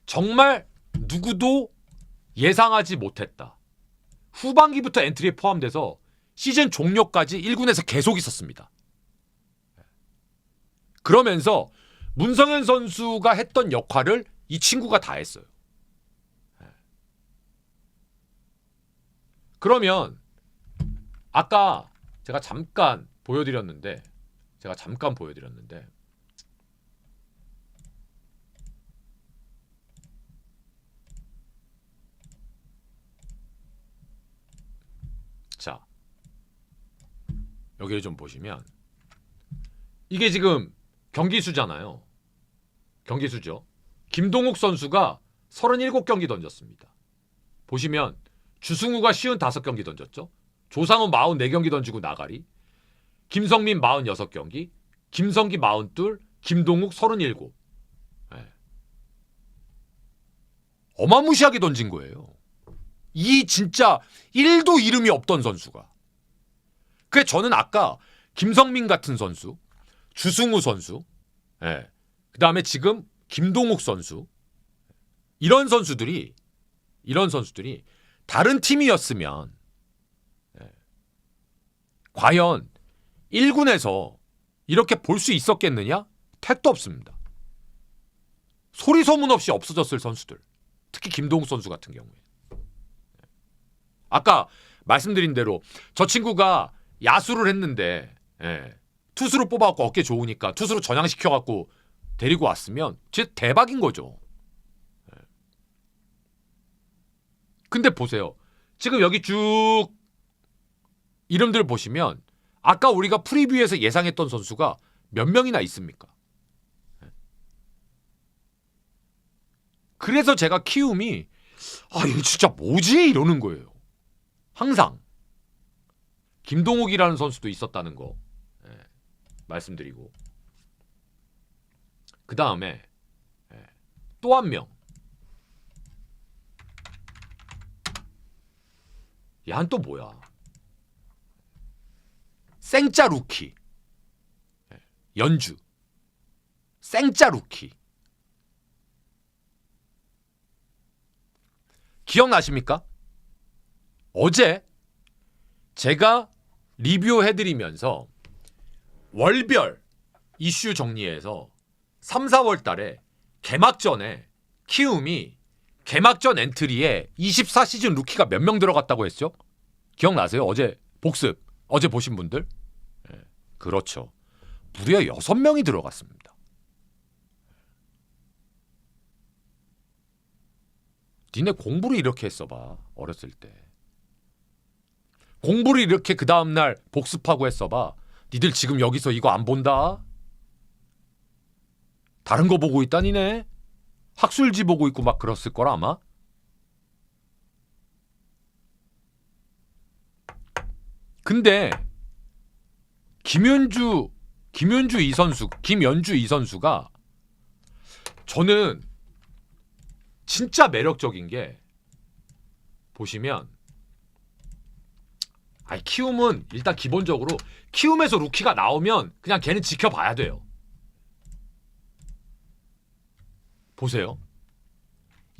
정말 누구도 예상하지 못했다. 후반기부터 엔트리에 포함돼서 시즌 종료까지 1군에서 계속 있었습니다. 그러면서 문성현 선수가 했던 역할을 이 친구가 다 했어요. 그러면 아까 제가 잠깐 보여드렸는데 자, 여기를 좀 보시면 이게 지금 경기 수잖아요. 경기수죠. 김동욱 선수가 37경기 던졌습니다. 보시면 주승우가 55경기 던졌죠. 조상우 44경기 던지고 나가리. 김성민 46경기, 김성기 42, 김동욱 37. 네. 어마무시하게 던진 거예요. 이 진짜 1도 이름이 없던 선수가. 그래 저는 아까 김성민 같은 선수, 주승우 선수, 예. 그다음에 지금 김동욱 선수 이런 선수들이 다른 팀이었으면 예. 과연 1군에서 이렇게 볼 수 있었겠느냐? 택도 없습니다. 소리 소문 없이 없어졌을 선수들. 특히 김동욱 선수 같은 경우에. 아까 말씀드린 대로 저 친구가 야수를 했는데 예, 투수로 뽑아갖고 어깨 좋으니까 투수로 전향시켜갖고 데리고 왔으면 진짜 대박인 거죠. 예. 근데 보세요. 지금 여기 쭉 이름들 보시면 아까 우리가 프리뷰에서 예상했던 선수가 몇 명이나 있습니까? 예. 그래서 제가 키움이 이거 진짜 뭐지? 이러는 거예요. 항상 김동욱이라는 선수도 있었다는 거 말씀드리고 그 다음에 또 한 명 얘는 또 뭐야 생짜 루키 연주 생짜 루키 기억나십니까? 어제 제가 리뷰해드리면서 월별 이슈 정리해서 3, 4월 달에 개막전에 키움이 개막전 엔트리에 24시즌 루키가 몇 명 들어갔다고 했죠? 기억나세요? 어제 복습 어제 보신 분들? 네, 그렇죠. 무려 6명이 들어갔습니다. 니네 공부를 이렇게 했어봐. 어렸을 때. 공부를 이렇게 그 다음날 복습하고 했어봐. 니들 지금 여기서 이거 안 본다? 다른 거 보고 있다 니네? 학술지 보고 있고 막 그랬을 거라 아마? 근데 김연주 이 선수가 저는 진짜 매력적인 게 보시면 키움은 일단 기본적으로 키움에서 루키가 나오면 그냥 걔는 지켜봐야 돼요. 보세요.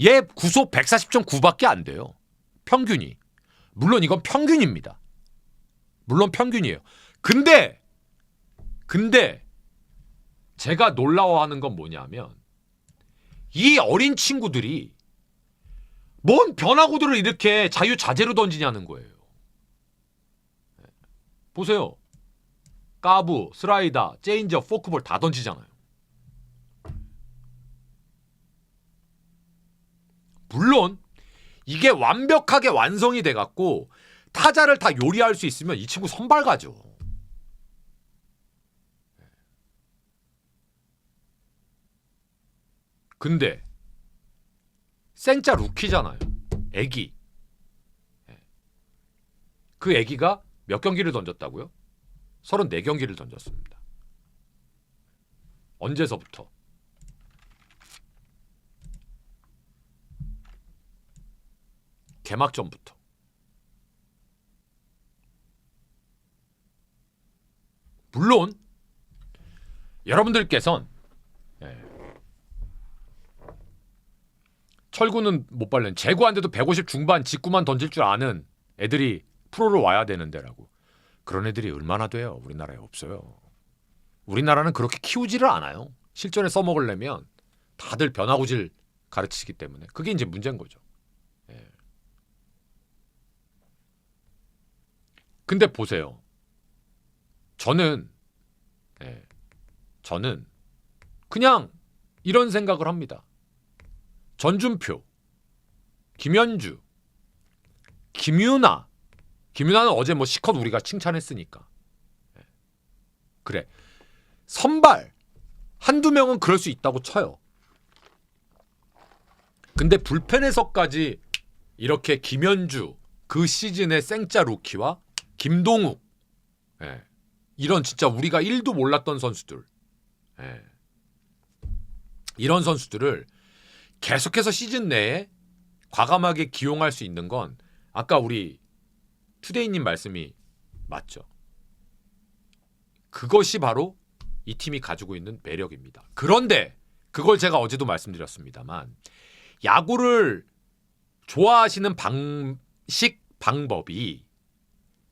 얘 구속 140.9밖에 안 돼요. 평균이. 물론 이건 평균입니다. 물론 평균이에요. 근데 제가 놀라워하는 건 뭐냐면 이 어린 친구들이 뭔 변화구들을 이렇게 자유자재로 던지냐는 거예요. 보세요. 까부, 슬라이더, 체인지업, 포크볼 다 던지잖아요. 물론 이게 완벽하게 완성이 돼갖고 타자를 다 요리할 수 있으면 이 친구 선발 가죠. 근데 생짜 루키잖아요. 애기. 그 애기가 몇 경기를 던졌다고요? 34경기를 던졌습니다. 언제서부터? 개막전부터. 물론 여러분들께선 철구는 못 발른 제구한데도 150 중반 직구만 던질 줄 아는 애들이 프로로 와야 되는데라고. 그런 애들이 얼마나 돼요? 우리나라에 없어요. 우리나라는 그렇게 키우지를 않아요. 실전에 써먹으려면 다들 변화구질 가르치기 때문에 그게 이제 문제인 거죠. 근데 보세요. 저는 그냥 이런 생각을 합니다. 전준표, 김현주, 김윤아는 어제 뭐 시컷 우리가 칭찬했으니까. 그래. 선발 한두 명은 그럴 수 있다고 쳐요. 근데 불펜에서까지 이렇게 김현주 그 시즌의 생짜 루키와 김동욱, 예, 이런 진짜 우리가 1도 몰랐던 선수들, 예, 이런 선수들을 계속해서 시즌 내에 과감하게 기용할 수 있는 건 아까 우리 투데이님 말씀이 맞죠. 그것이 바로 이 팀이 가지고 있는 매력입니다. 그런데 그걸 제가 어제도 말씀드렸습니다만 야구를 좋아하시는 방식, 방법이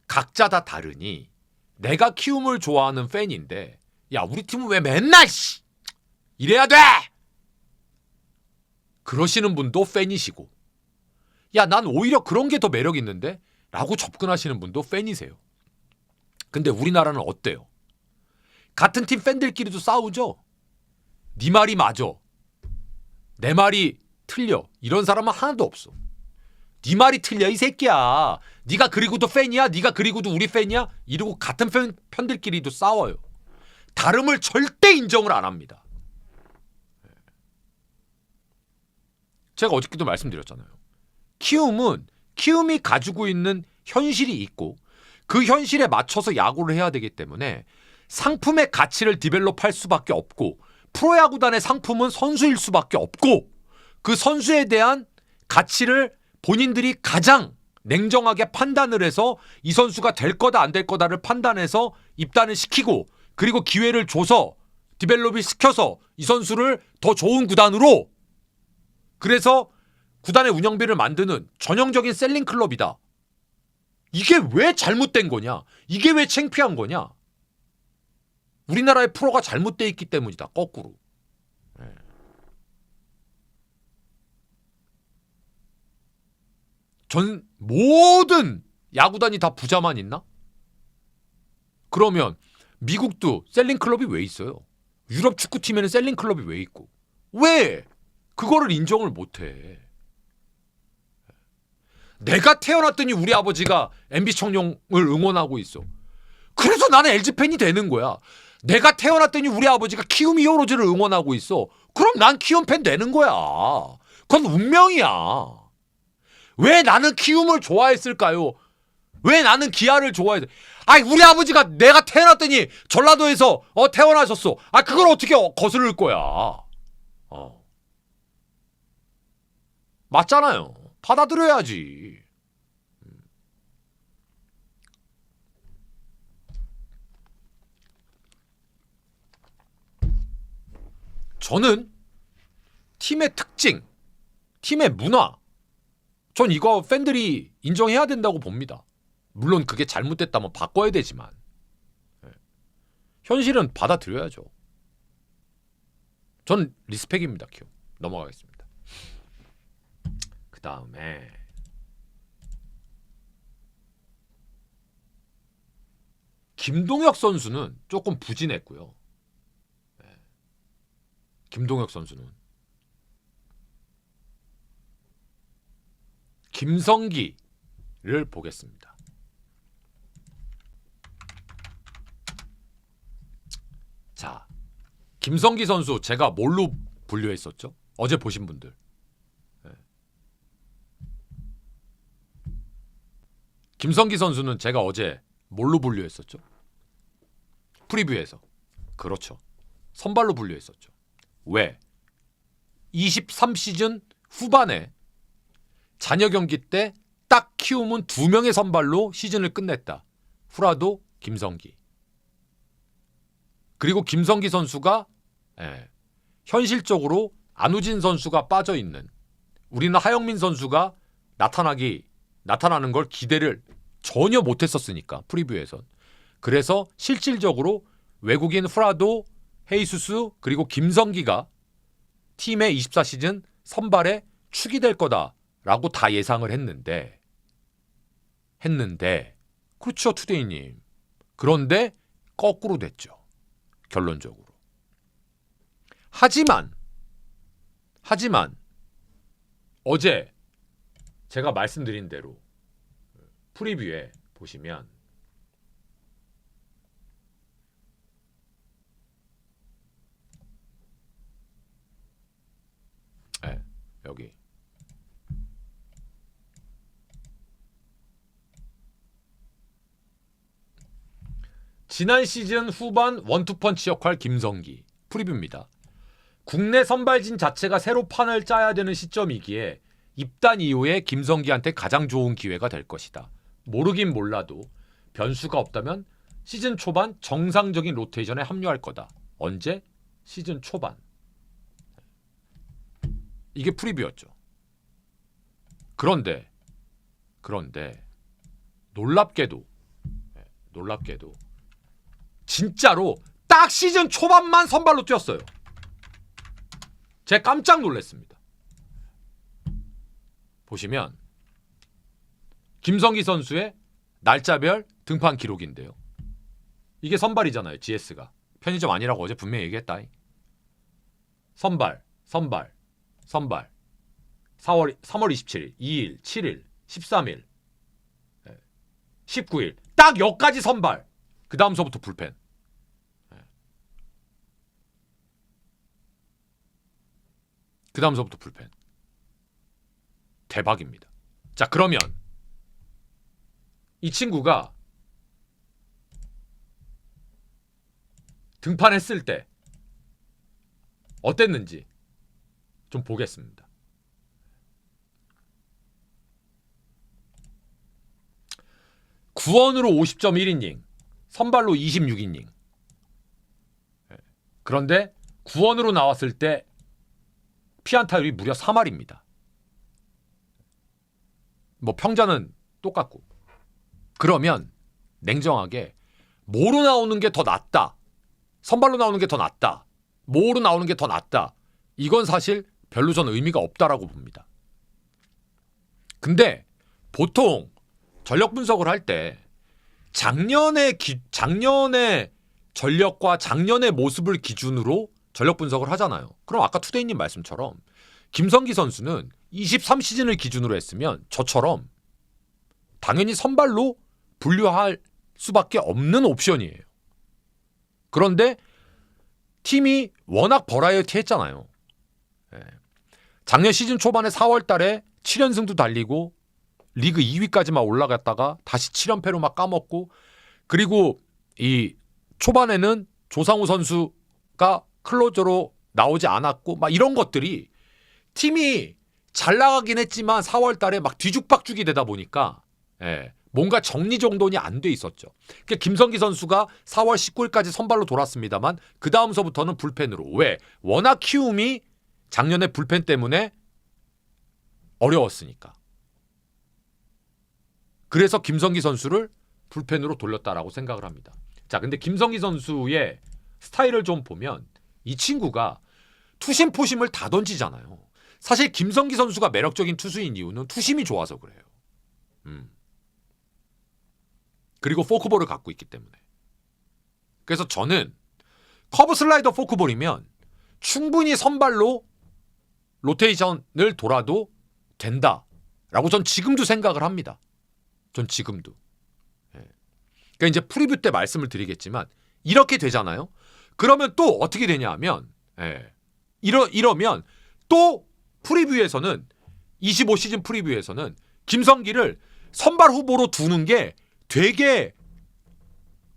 각자 다 다르니 내가 키움을 좋아하는 팬인데 야 우리 팀은 왜 맨날 이래야 돼! 그러시는 분도 팬이시고 야 난 오히려 그런 게 더 매력 있는데? 라고 접근하시는 분도 팬이세요. 근데 우리나라는 어때요? 같은 팀 팬들끼리도 싸우죠? 네 말이 맞아. 내 말이 틀려. 이런 사람은 하나도 없어. 네 말이 틀려 이 새끼야. 네가 그리고도 팬이야? 네가 그리고도 우리 팬이야? 이러고 같은 편들끼리도 싸워요. 다름을 절대 인정을 안 합니다. 제가 어저께도 말씀드렸잖아요. 키움은 키움이 가지고 있는 현실이 있고 그 현실에 맞춰서 야구를 해야 되기 때문에 상품의 가치를 디벨롭할 수밖에 없고 프로야구단의 상품은 선수일 수밖에 없고 그 선수에 대한 가치를 본인들이 가장 냉정하게 판단을 해서 이 선수가 될 거다 안 될 거다를 판단해서 입단을 시키고 그리고 기회를 줘서 디벨롭을 시켜서 이 선수를 더 좋은 구단으로 그래서 구단의 운영비를 만드는 전형적인 셀링 클럽이다. 이게 왜 잘못된 거냐? 이게 왜 창피한 거냐? 우리나라의 프로가 잘못되어 있기 때문이다. 거꾸로. 네. 전 모든 야구단이 다 부자만 있나? 그러면 미국도 셀링 클럽이 왜 있어요? 유럽 축구팀에는 셀링 클럽이 왜 있고? 왜 그거를 인정을 못해? 내가 태어났더니 우리 아버지가 MB 청룡을 응원하고 있어. 그래서 나는 LG 팬이 되는 거야. 내가 태어났더니 우리 아버지가 키움 히어로즈를 응원하고 있어. 그럼 난 키움 팬 되는 거야. 그건 운명이야. 왜 나는 키움을 좋아했을까요? 왜 나는 기아를 좋아했어? 아니 우리 아버지가 내가 태어났더니 전라도에서 태어나셨어. 아 그걸 어떻게 거스를 거야? 맞잖아요. 받아들여야지. 저는 팀의 특징, 팀의 문화, 전 이거 팬들이 인정해야 된다고 봅니다. 물론 그게 잘못됐다면 바꿔야 되지만 현실은 받아들여야죠. 전 리스펙입니다. 키움. 넘어가겠습니다. 그 다음에 김동혁 선수는 조금 부진했고요. 김동혁 선수는 김성기를 보겠습니다. 자, 김성기 선수 제가 뭘로 분류했었죠? 어제 보신 분들. 김성기 선수는 제가 어제 뭘로 분류했었죠? 프리뷰에서. 그렇죠. 선발로 분류했었죠. 왜? 23시즌 후반에 잔여 경기 때 딱 키움은 2명의 선발로 시즌을 끝냈다. 후라도, 김성기. 그리고 김성기 선수가 현실적으로 안우진 선수가 빠져있는 우리는 하영민 선수가 나타나는 걸 기대를 전혀 못했었으니까 프리뷰에선. 그래서 실질적으로 외국인 후라도, 헤이수스 그리고 김성기가 팀의 24시즌 선발에 축이 될 거다라고 다 예상을 했는데 그렇죠 투데이님. 그런데 거꾸로 됐죠. 결론적으로. 하지만 어제 제가 말씀드린 대로 프리뷰에 보시면 여기 지난 시즌 후반 원투펀치 역할 김성기. 프리뷰입니다. 국내 선발진 자체가 새로 판을 짜야 되는 시점이기에 입단 이후에 김성기한테 가장 좋은 기회가 될 것이다. 모르긴 몰라도 변수가 없다면 시즌 초반 정상적인 로테이션에 합류할 거다. 언제? 시즌 초반. 이게 프리뷰였죠. 그런데 놀랍게도 진짜로 딱 시즌 초반만 선발로 뛰었어요. 제가 깜짝 놀랐습니다. 보시면 김성기 선수의 날짜별 등판 기록인데요. 이게 선발이잖아요. GS가. 편의점 아니라고 어제 분명히 얘기했다. 선발 3월 27일, 2일, 7일, 13일, 19일 딱 여기까지 선발. 그 다음서부터 불펜. 그 다음서부터 불펜. 대박입니다. 자, 그러면 이 친구가 등판했을 때 어땠는지 좀 보겠습니다. 구원으로 50.1이닝, 선발로 26이닝. 그런데 구원으로 나왔을 때 피안타율이 무려 3할입니다. 뭐 평자는 똑같고. 그러면 냉정하게 뭐로 나오는 게 더 낫다. 선발로 나오는 게 더 낫다. 뭐로 나오는 게 더 낫다. 이건 사실 별로 전 의미가 없다라고 봅니다. 근데 보통 전력 분석을 할 때 작년의 전력과 작년의 모습을 기준으로 전력 분석을 하잖아요. 그럼 아까 투데이님 말씀처럼 김성기 선수는 23시즌을 기준으로 했으면 저처럼 당연히 선발로 분류할 수밖에 없는 옵션이에요. 그런데 팀이 워낙 버라이어티 했잖아요. 작년 시즌 초반에 4월 달에 7연승도 달리고 리그 2위까지만 올라갔다가 다시 7연패로 막 까먹고, 그리고 이 초반에는 조상우 선수가 클로저로 나오지 않았고 막 이런 것들이 팀이 잘 나가긴 했지만 4월 달에 막 뒤죽박죽이 되다 보니까 뭔가 정리정돈이 안 돼 있었죠. 그러니까 김성기 선수가 4월 19일까지 선발로 돌았습니다만 그 다음서부터는 불펜으로. 왜? 워낙 키움이 작년에 불펜 때문에 어려웠으니까. 그래서 김성기 선수를 불펜으로 돌렸다라고 생각을 합니다. 자, 근데 김성기 선수의 스타일을 좀 보면 이 친구가 투심 포심을 다 던지잖아요. 사실 김성기 선수가 매력적인 투수인 이유는 투심이 좋아서 그래요. 그리고 포크볼을 갖고 있기 때문에. 그래서 저는 커브 슬라이더 포크볼이면 충분히 선발로 로테이션을 돌아도 된다라고 전 지금도 생각을 합니다. 전 지금도. 그러니까 이제 프리뷰 때 말씀을 드리겠지만 이렇게 되잖아요. 그러면 또 어떻게 되냐 하면 이러면 또 프리뷰에서는 25시즌 프리뷰에서는 김성기를 선발 후보로 두는 게 되게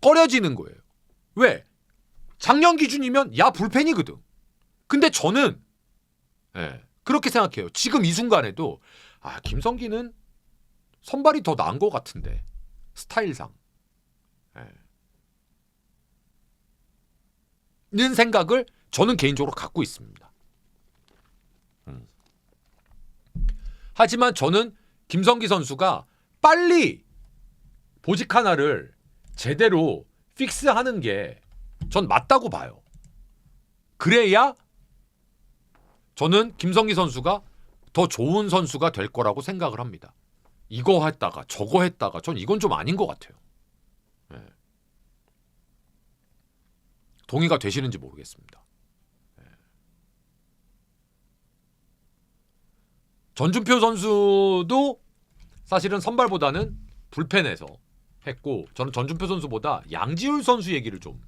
꺼려지는 거예요. 왜? 작년 기준이면 야 불펜이거든. 근데 저는 그렇게 생각해요. 지금 이 순간에도 김성기는 선발이 더 나은 것 같은데 스타일상 는 생각을 저는 개인적으로 갖고 있습니다. 하지만 저는 김성기 선수가 빨리 보직 하나를 제대로 픽스하는 게 전 맞다고 봐요. 그래야 저는 김성기 선수가 더 좋은 선수가 될 거라고 생각을 합니다. 이거 했다가 저거 했다가 전 이건 좀 아닌 것 같아요. 동의가 되시는지 모르겠습니다. 전준표 선수도 사실은 선발보다는 불펜에서 했고, 저는 전준표 선수보다 양지울 선수 얘기를 좀.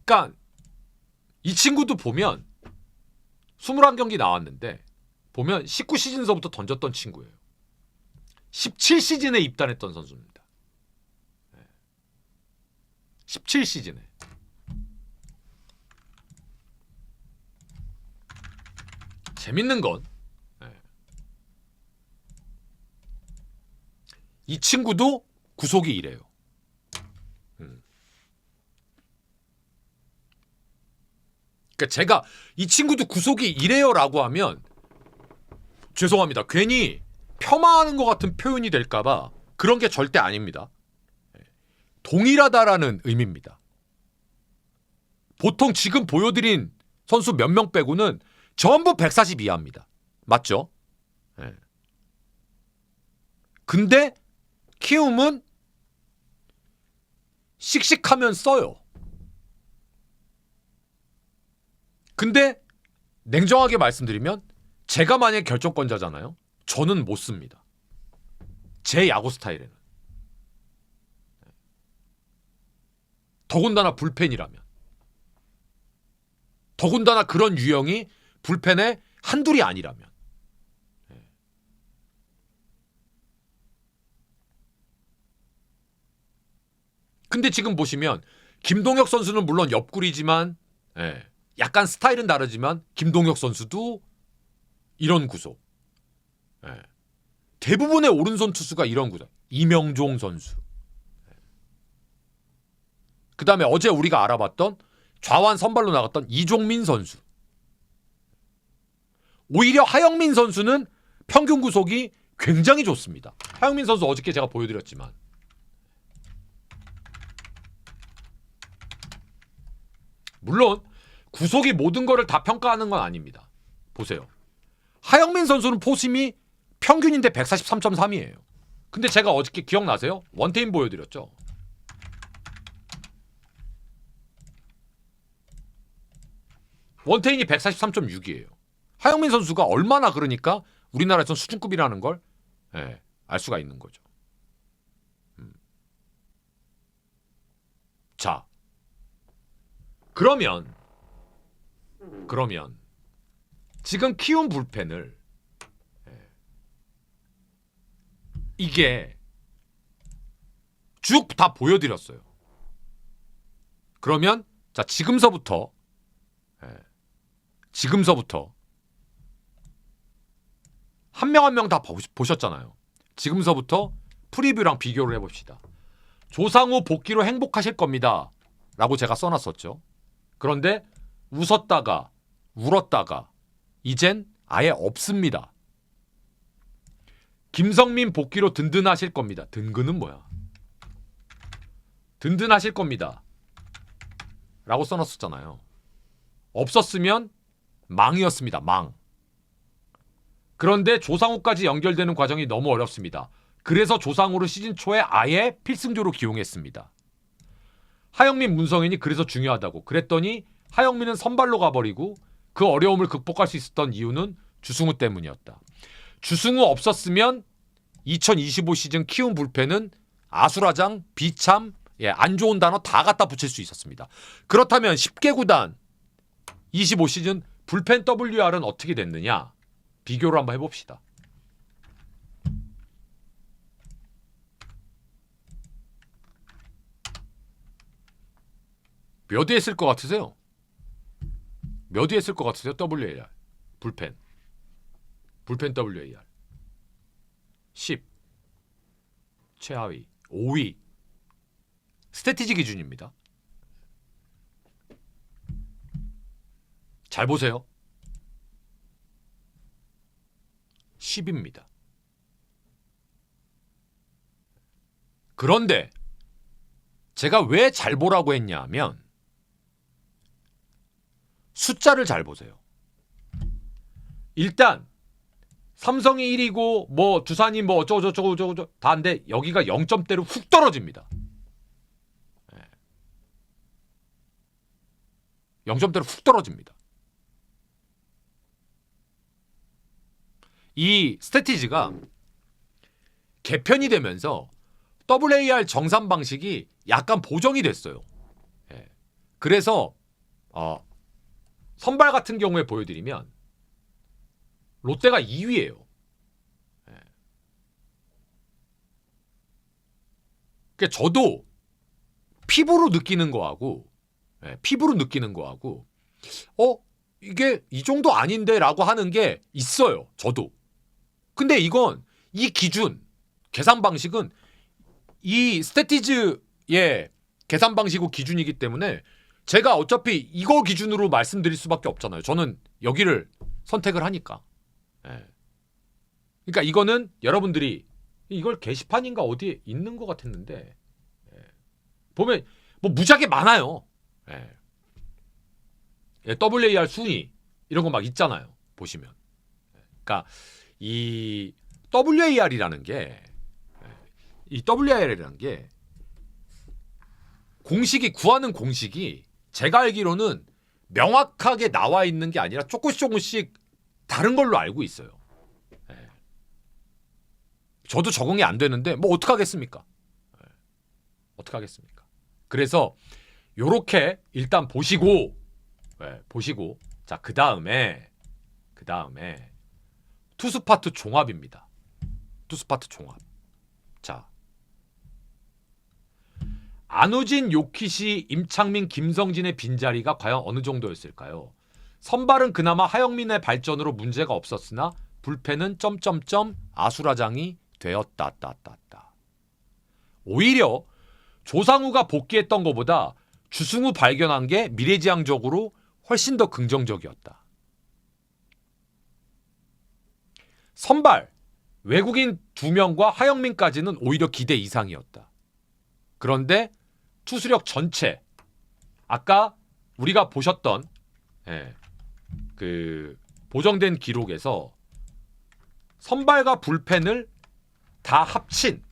그러니까 이 친구도 보면 21경기 나왔는데 보면 19시즌서부터 던졌던 친구예요. 17시즌에 입단했던 선수입니다. 17시즌에. 재밌는 건 이 친구도 구속이 이래요. 그러니까 제가 이 친구도 구속이 이래요라고 하면 죄송합니다. 괜히 폄하하는 것 같은 표현이 될까봐 그런 게 절대 아닙니다. 동일하다라는 의미입니다. 보통 지금 보여드린 선수 몇 명 빼고는 전부 140 이하입니다. 맞죠? 근데 키움은 씩씩하면 써요. 근데 냉정하게 말씀드리면 제가 만약에 결정권자잖아요. 저는 못 씁니다. 제 야구 스타일에는. 더군다나 불펜이라면. 더군다나 그런 유형이 불펜에 한둘이 아니라면. 근데 지금 보시면 김동혁 선수는 물론 옆구리지만 약간 스타일은 다르지만 김동혁 선수도 이런 구속. 대부분의 오른손 투수가 이런 구속. 이명종 선수. 그 다음에 어제 우리가 알아봤던 좌완 선발로 나갔던 이종민 선수. 오히려 하영민 선수는 평균 구속이 굉장히 좋습니다. 하영민 선수 어저께 제가 보여드렸지만 물론 구속이 모든 거를 다 평가하는 건 아닙니다. 보세요. 하영민 선수는 포심이 평균인데 143.3이에요. 근데 제가 어저께 기억나세요? 원테임 보여드렸죠. 원테인이 143.6이에요. 하영민 선수가 얼마나 그러니까 우리나라에선 수준급이라는 걸 알 수가 있는 거죠. 자, 그러면 지금 키움 불펜을 이게 쭉 다 보여드렸어요. 그러면 자 지금서부터 한 명 한 명 다 보셨잖아요. 지금서부터 프리뷰랑 비교를 해봅시다. 조상우 복귀로 행복하실 겁니다 라고 제가 써놨었죠. 그런데 웃었다가 울었다가 이젠 아예 없습니다. 김성민 복귀로 든든하실 겁니다. 든근은 뭐야? 든든하실 겁니다 라고 써놨었잖아요. 없었으면 망이었습니다. 망. 그런데 조상우까지 연결되는 과정이 너무 어렵습니다. 그래서 조상우를 시즌 초에 아예 필승조로 기용했습니다. 하영민, 문성인이 그래서 중요하다고. 그랬더니 하영민은 선발로 가버리고 그 어려움을 극복할 수 있었던 이유는 주승우 때문이었다. 주승우 없었으면 2025 시즌 키움 불펜은 아수라장, 비참, 안 좋은 단어 다 갖다 붙일 수 있었습니다. 그렇다면 10개 구단 25 시즌 불펜 WR은 어떻게 됐느냐? 비교를 한번 해봅시다. 몇 위에 쓸 것 같으세요? 몇 위에 쓸 것 같으세요? WAR. 불펜 WAR. 10. 최하위. 5위. 스태티지 기준입니다. 잘 보세요. 10입니다. 그런데 제가 왜 잘 보라고 했냐 하면 숫자를 잘 보세요. 일단 삼성이 1위고 뭐 두산이 뭐 어쩌고저쩌고 다인데 여기가 0점대로 훅 떨어집니다. 0점대로 훅 떨어집니다. 이 스태티지가 개편이 되면서 WAR 정산 방식이 약간 보정이 됐어요. 그래서 선발 같은 경우에 보여드리면 롯데가 2위예요. 그러니까 저도 피부로 느끼는 거하고 피부로 느끼는 거하고 이게 이 정도 아닌데라고 하는 게 있어요. 저도. 근데 이건 이 기준 계산 방식은 이 스태티즈의 계산 방식이고 기준이기 때문에 제가 어차피 이거 기준으로 말씀드릴 수밖에 없잖아요. 저는 여기를 선택을 하니까. 그러니까 이거는 여러분들이 이걸 게시판인가 어디에 있는 것 같았는데 보면 뭐 무지하게 많아요. WAR 순위 이런 거 막 있잖아요. 보시면. 그러니까 이 WAR이라는 게 공식이 구하는 공식이 제가 알기로는 명확하게 나와 있는 게 아니라 조금씩 다른 걸로 알고 있어요. 저도 적응이 안 되는데 뭐 어떡하겠습니까? 어떡하겠습니까? 그래서 요렇게 일단 보시고 자, 그다음에 투수 파트 종합입니다. 투수 파트 종합. 자, 안우진, 요키시, 임창민, 김성진의 빈자리가 과연 어느 정도였을까요? 선발은 그나마 하영민의 발전으로 문제가 없었으나 불펜은 아수라장이 되었다. 오히려 조상우가 복귀했던 것보다 주승우 발견한 게 미래지향적으로 훨씬 더 긍정적이었다. 선발 외국인 2명과 하영민까지는 오히려 기대 이상이었다. 그런데 투수력 전체 아까 우리가 보셨던 그 보정된 기록에서 선발과 불펜을 다 합친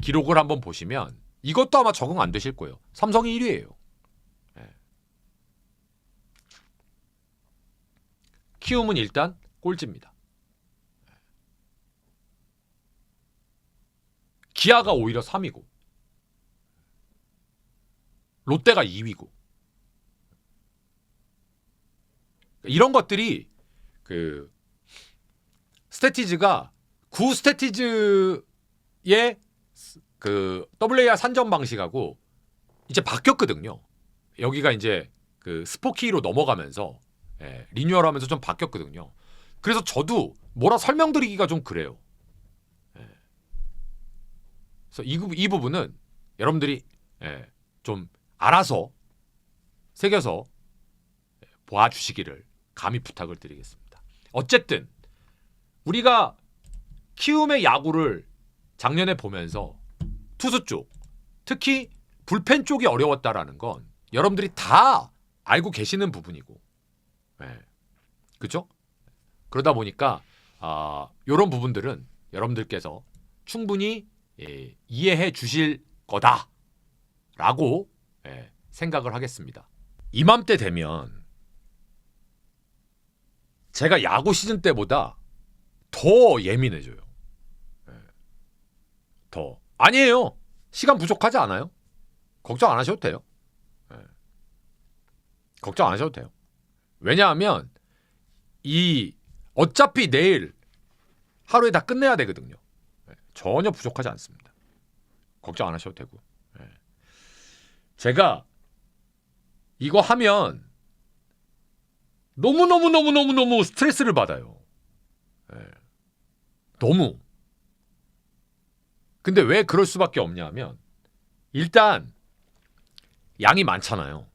기록을 한번 보시면 이것도 아마 적응 안 되실 거예요. 삼성이 1위예요. 키움은 일단 꼴찌입니다. 기아가 오히려 3위고 롯데가 2위고 이런 것들이 그 스태티즈가 구 스태티즈의 그 WAR 산정 방식하고 이제 바뀌었거든요. 여기가 이제 그 스포키로 넘어가면서 리뉴얼하면서 좀 바뀌었거든요. 그래서 저도 뭐라 설명드리기가 좀 그래요. 그래서 이 부분은 여러분들이 좀 알아서 새겨서 봐주시기를 감히 부탁을 드리겠습니다. 어쨌든 우리가 키움의 야구를 작년에 보면서 투수 쪽, 특히 불펜 쪽이 어려웠다라는 건 여러분들이 다 알고 계시는 부분이고, 그죠? 그러다 보니까 이런 부분들은 여러분들께서 충분히 이해해 주실 거다라고 생각을 하겠습니다. 이맘때 되면 제가 야구 시즌 때보다 더 예민해져요. 더. 아니에요. 시간 부족하지 않아요. 걱정 안 하셔도 돼요. 걱정 안 하셔도 돼요. 왜냐하면 어차피 내일 하루에 다 끝내야 되거든요. 전혀 부족하지 않습니다. 걱정 안 하셔도 되고. 제가 이거 하면 너무 스트레스를 받아요. 너무. 근데 왜 그럴 수밖에 없냐면 일단 양이 많잖아요.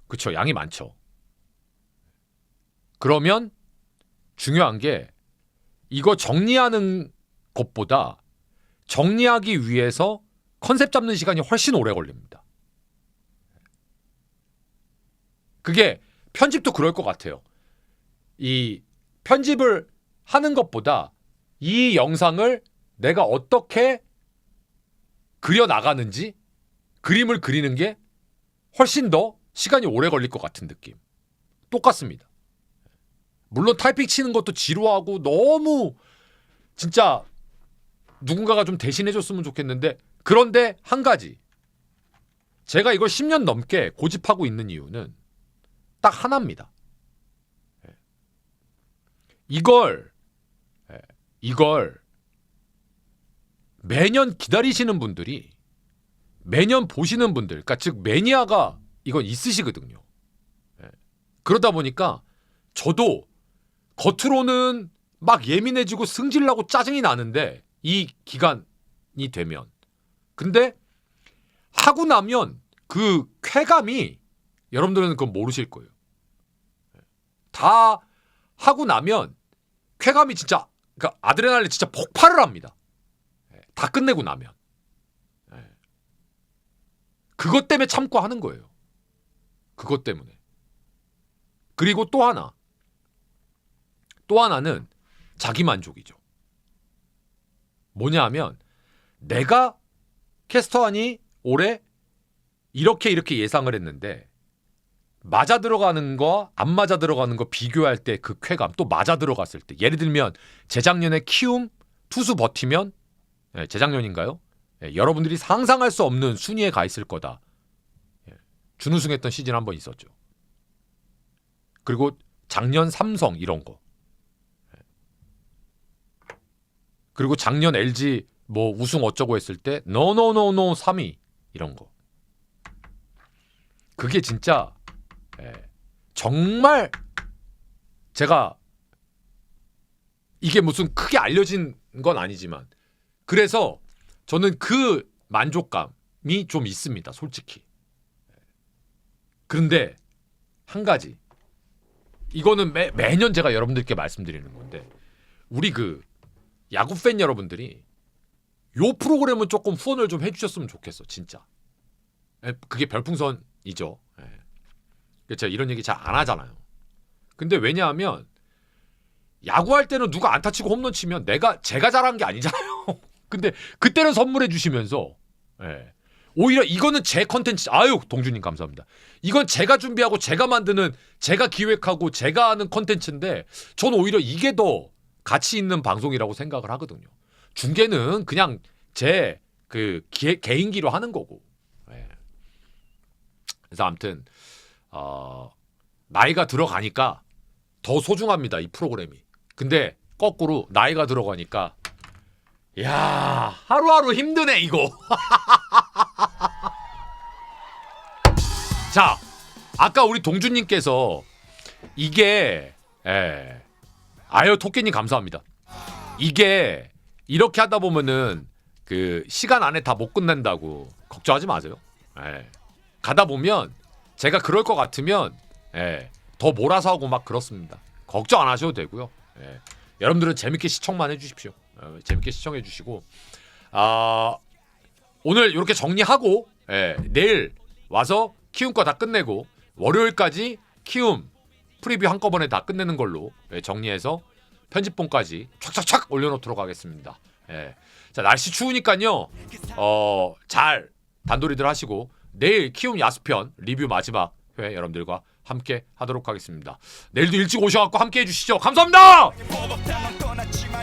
그쵸? 양이 많죠. 그러면 중요한 게 이거 정리하는 것보다 정리하기 위해서 컨셉 잡는 시간이 훨씬 오래 걸립니다. 그게 편집도 그럴 것 같아요. 이 편집을 하는 것보다 이 영상을 내가 어떻게 그려 나가는지 그림을 그리는 게 훨씬 더 시간이 오래 걸릴 것 같은 느낌. 똑같습니다. 물론 타이핑 치는 것도 지루하고 너무 진짜 누군가가 좀 대신해줬으면 좋겠는데 그런데 한 가지 제가 이걸 10년 넘게 고집하고 있는 이유는 딱 하나입니다. 이걸 매년 기다리시는 분들이 매년 보시는 분들, 그러니까 즉 매니아가 이건 있으시거든요. 그러다 보니까 저도 겉으로는 막 예민해지고 승질나고 짜증이 나는데 이 기간이 되면 근데 하고 나면 그 쾌감이 여러분들은 그건 모르실 거예요. 다 하고 나면 쾌감이 진짜 그러니까 아드레날린 진짜 폭발을 합니다. 다 끝내고 나면 그것 때문에 참고 하는 거예요. 그것 때문에. 그리고 또 하나는 자기 만족이죠. 뭐냐 하면 내가 캐스터하니 올해 이렇게 예상을 했는데 맞아 들어가는 거 안 맞아 들어가는 거 비교할 때 그 쾌감 또 맞아 들어갔을 때 예를 들면 재작년에 키움 투수 버티면 재작년인가요? 여러분들이 상상할 수 없는 순위에 가 있을 거다. 준우승했던 시즌 한 번 있었죠. 그리고 작년 삼성 이런 거. 그리고 작년 LG 뭐 우승 어쩌고 했을 때 노노노노 3위 이런 거. 그게 진짜 정말 제가 이게 무슨 크게 알려진 건 아니지만 그래서 저는 그 만족감이 좀 있습니다. 솔직히. 그런데 한 가지 이거는 매년 제가 여러분들께 말씀드리는 건데 우리 그 야구 팬 여러분들이 요 프로그램은 조금 후원을 좀 해주셨으면 좋겠어. 진짜. 그게 별풍선이죠. 제가 이런 얘기 잘 안 하잖아요. 근데 왜냐하면 야구할 때는 누가 안타 치고 홈런 치면 제가 잘한 게 아니잖아요. 근데 그때는 선물해 주시면서 오히려 이거는 제 컨텐츠. 아유 동주님 감사합니다. 이건 제가 준비하고 제가 만드는 제가 기획하고 제가 하는 컨텐츠인데 저는 오히려 이게 더 가치 있는 방송이라고 생각을 하거든요. 중계는 그냥 제 그 개인기로 하는 거고. 그래서 아무튼 나이가 들어가니까 더 소중합니다. 이 프로그램이. 근데 거꾸로 나이가 들어가니까 야 하루하루 힘드네 이거. 자 아까 우리 동주님께서 이게 아유 토끼님 감사합니다. 이게 이렇게 하다 보면은 그 시간 안에 다 못 끝낸다고 걱정하지 마세요. 가다 보면 제가 그럴 것 같으면 더 몰아서 하고 막 그렇습니다. 걱정 안 하셔도 되고요. 여러분들은 재밌게 시청만 해주십시오. 재밌게 시청해 주시고 오늘 이렇게 정리하고 내일 와서 키움 거 다 끝내고 월요일까지 키움 프리뷰 한꺼번에 다 끝내는 걸로 정리해서 편집본까지 촥촥촥 올려놓도록 하겠습니다. 자 날씨 추우니까요 잘 단도리들 하시고 내일 키움 야수편 리뷰 마지막 회 여러분들과 함께 하도록 하겠습니다. 내일도 일찍 오셔갖고 함께 해주시죠. 감사합니다.